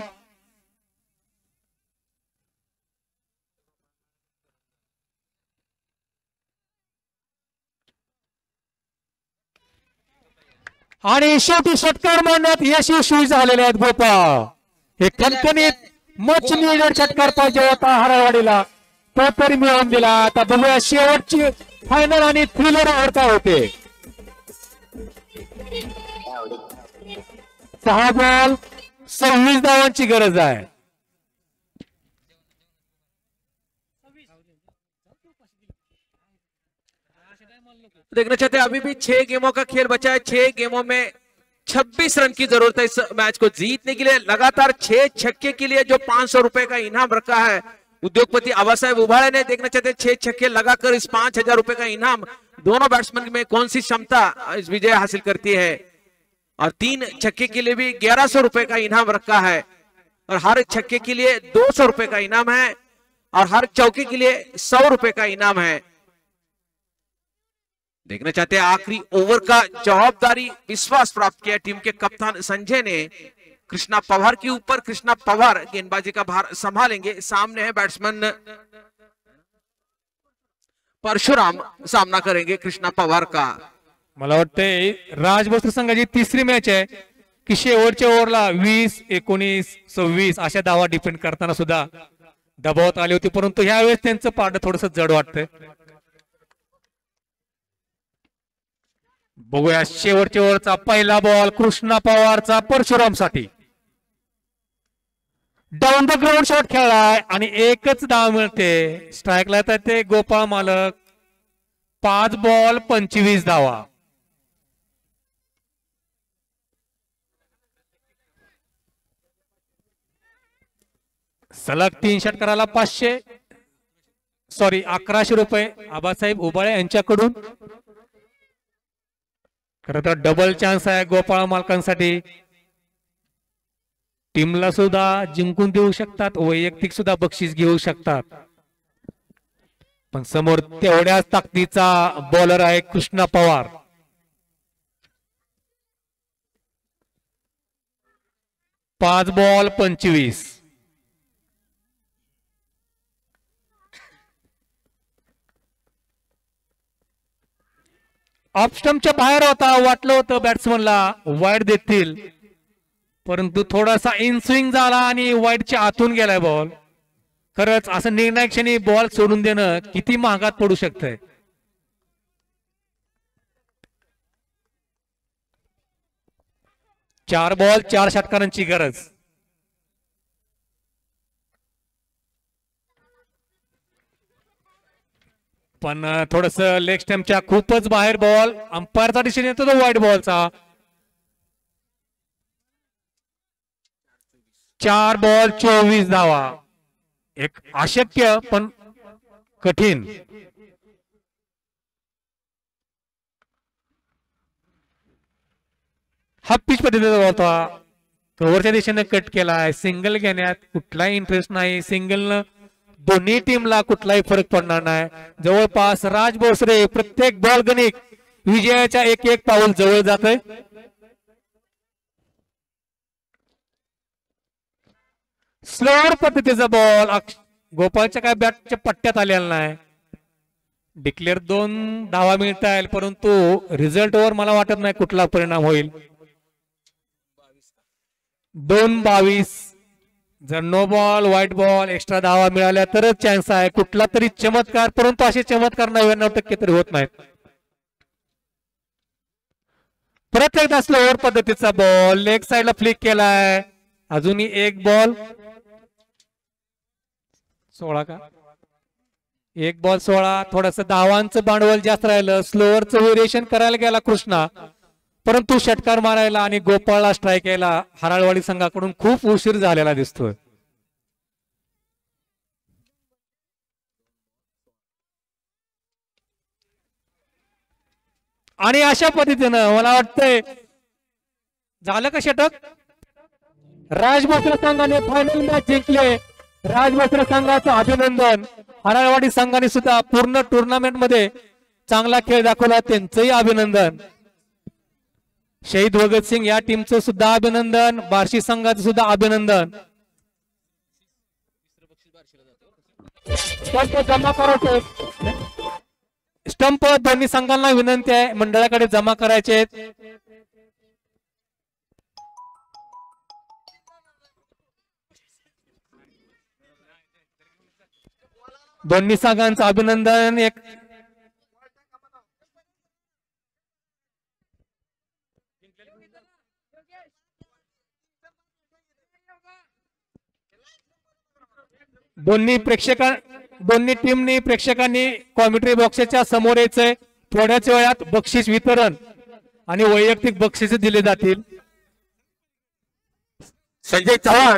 आणि शेवटी षटकार मारण्यात यशस्वी झालेले आहेत गोपाळ. हे कणकणीत मच नीडेड षटकार पाहिजे होता हराळवाडीला, तो तरी मिळवून दिला. आता बघूया शेवटची फायनल आणि थ्रिलर ओव्हर काय होते. 6 बॉल 26 धावांची गरज आहे. देखना चाहते हैं अभी भी 6 गेमों का खेल बचा है. 6 गेमों में 26 रन की जरूरत है इस मैच को जीतने के लिए. लगातार 6 छक्के के लिए जो 500 रुपए का इनाम रखा है उद्योगपति आबा साहेब उबाड़े ने. देखना चाहते हैं 6 छक्के लगाकर इस 5000 रुपए का इनाम दोनों बैट्समैन में कौन सी क्षमता इस विजय हासिल करती है. और 3 छक्के के लिए भी 1100 रुपए का इनाम रखा है और हर छक्के के लिए 200 रुपए का इनाम है और हर चौके के लिए 100 रुपए का इनाम है. देखना चाहते हैं आखिरी ओवर का जवाबदारी विश्वास प्राप्त किया टीम के कप्तान संजय ने कृष्णा पवार के ऊपर. कृष्णा पवार गेंदबाजी का भार संभालेंगे. सामने है बैट्समैन परशुराम, सामना करेंगे कृष्णा पवार का. मला वाटतंय राजभोसले संघाची तिसरी मॅच आहे की शेवटच्या ओव्हरला 20, 19, 26 अशा धावा डिफेंड करताना सुद्धा दबावात आली होती, परंतु ह्यावेळेस त्यांचं पारडं थोडस जड वाटतंय. बघूया शेवटच्या ओव्हरचा पहिला बॉल कृष्णा पवारचा परशुराम साठी. डाऊन द ग्राउंड शॉट खेळलाय आणि एकच धाव मिळते. स्ट्राईकला येतात ते गोपाळ मालक. 5 बॉल 25 धावा. सलग 3 षटकाराला 1100 रुपये आबासाहेब उबाळे यांच्याकडून. खरं तर डबल चान्स आहे गोपाळ मालकांसाठी. टीमला सुद्धा जिंकून देऊ शकतात, वैयक्तिक सुद्धा बक्षीस घेऊ शकतात, पण समोर तेवढ्याच ताकदीचा बॉलर आहे कृष्णा पवार. पाच बॉल 25. ऑफस्टंपच्या बाहेर होता, वाटलं होतं बॅट्समनला वाईड देतील, परंतु थोडासा इन स्विंग झाला आणि वाईडच्या आतून गेलाय बॉल. खरंच असं निर्णायक क्षणी बॉल सोडून देणं किती महागात पडू शकतंय. चार बॉल 4 षटकारांची गरज. पण थोडस लेग स्टंपच्या खूपच बाहेर बॉल. अंपायरचा डिसिजन येतो तो वाईड बॉलचा. 4 बॉल 24 धावा. एक अशक्य पण कठीण. हा पिच पद्धतीचा बॉल होता, कव्हरच्या दिशेने कट केलाय. सिंगल घेण्यात कुठलाही इंटरेस्ट नाही. सिंगलनं दोन्ही टीमला कुठलाही फरक पडणार नाही. जवळपास राज भोसरे प्रत्येक बॉल गणित विजयाच्या एक एक पाऊल जवळ जात आहे. स्लोअर पद्धतीचा बॉल गोपाळच्या काय बॅटच्या पट्ट्यात आलेला नाही. डिक्लेअर 2 धावा मिळता येईल, परंतु रिझल्ट वर मला वाटत नाही कुठला परिणाम होईल. 2-22. जर no ball wide ball extra धावा मिळाल्या तरच चान्स आहे कुठला तरी चमत्कार, परंतु असे चमत्कार 99% तरी होत नाहीत. परत एकदा स्लोअर पद्धतीचा बॉल लेग साइडला फ्लिक केलाय. अजूनही एक बॉल 16 का 1 बॉल 16. थोडस धावांचं भांडवल जास्त राहिलं. स्लोअरचं व्हेरिएशन करायला गेला कृष्णा, परंतु षटकार मारायला आणि गोपाळला स्ट्राईक यायला हराळवाडी संघाकडून खूप उशीर झालेला दिसतोय. आणि अशा पद्धतीनं मला वाटतंय झालं का षटक. राजभोसले संघाने फायनल मॅच जिंकले. राजभोसले संघाचं अभिनंदन. हराळवाडी संघाने सुद्धा पूर्ण टुर्नामेंट मध्ये चांगला खेळ दाखवला, त्यांचंही अभिनंदन. शहीद भगतसिंग या टीमचं सुद्धा अभिनंदन. बार्शी संघाचं सुद्धा अभिनंदन. जमा करायचे स्टंप दोन्ही संघांना विनंती आहे मंडळाकडे जमा करायचे. दोन्ही संघांचं अभिनंदन. एक दोन्ही टीमनी प्रेक्षकांनी कॉमेंट्री बॉक्सच्या समोर यायचंय. थोड्याच वेळात बक्षीस वितरण आणि वैयक्तिक बक्षीस दिले जातील. संजय चव्हाण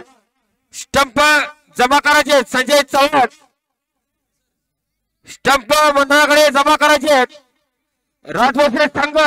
स्टंप जमा करायचे. संजय चव्हाण स्टंप मंडळाकडे जमा करायचे. राजभोसले संघ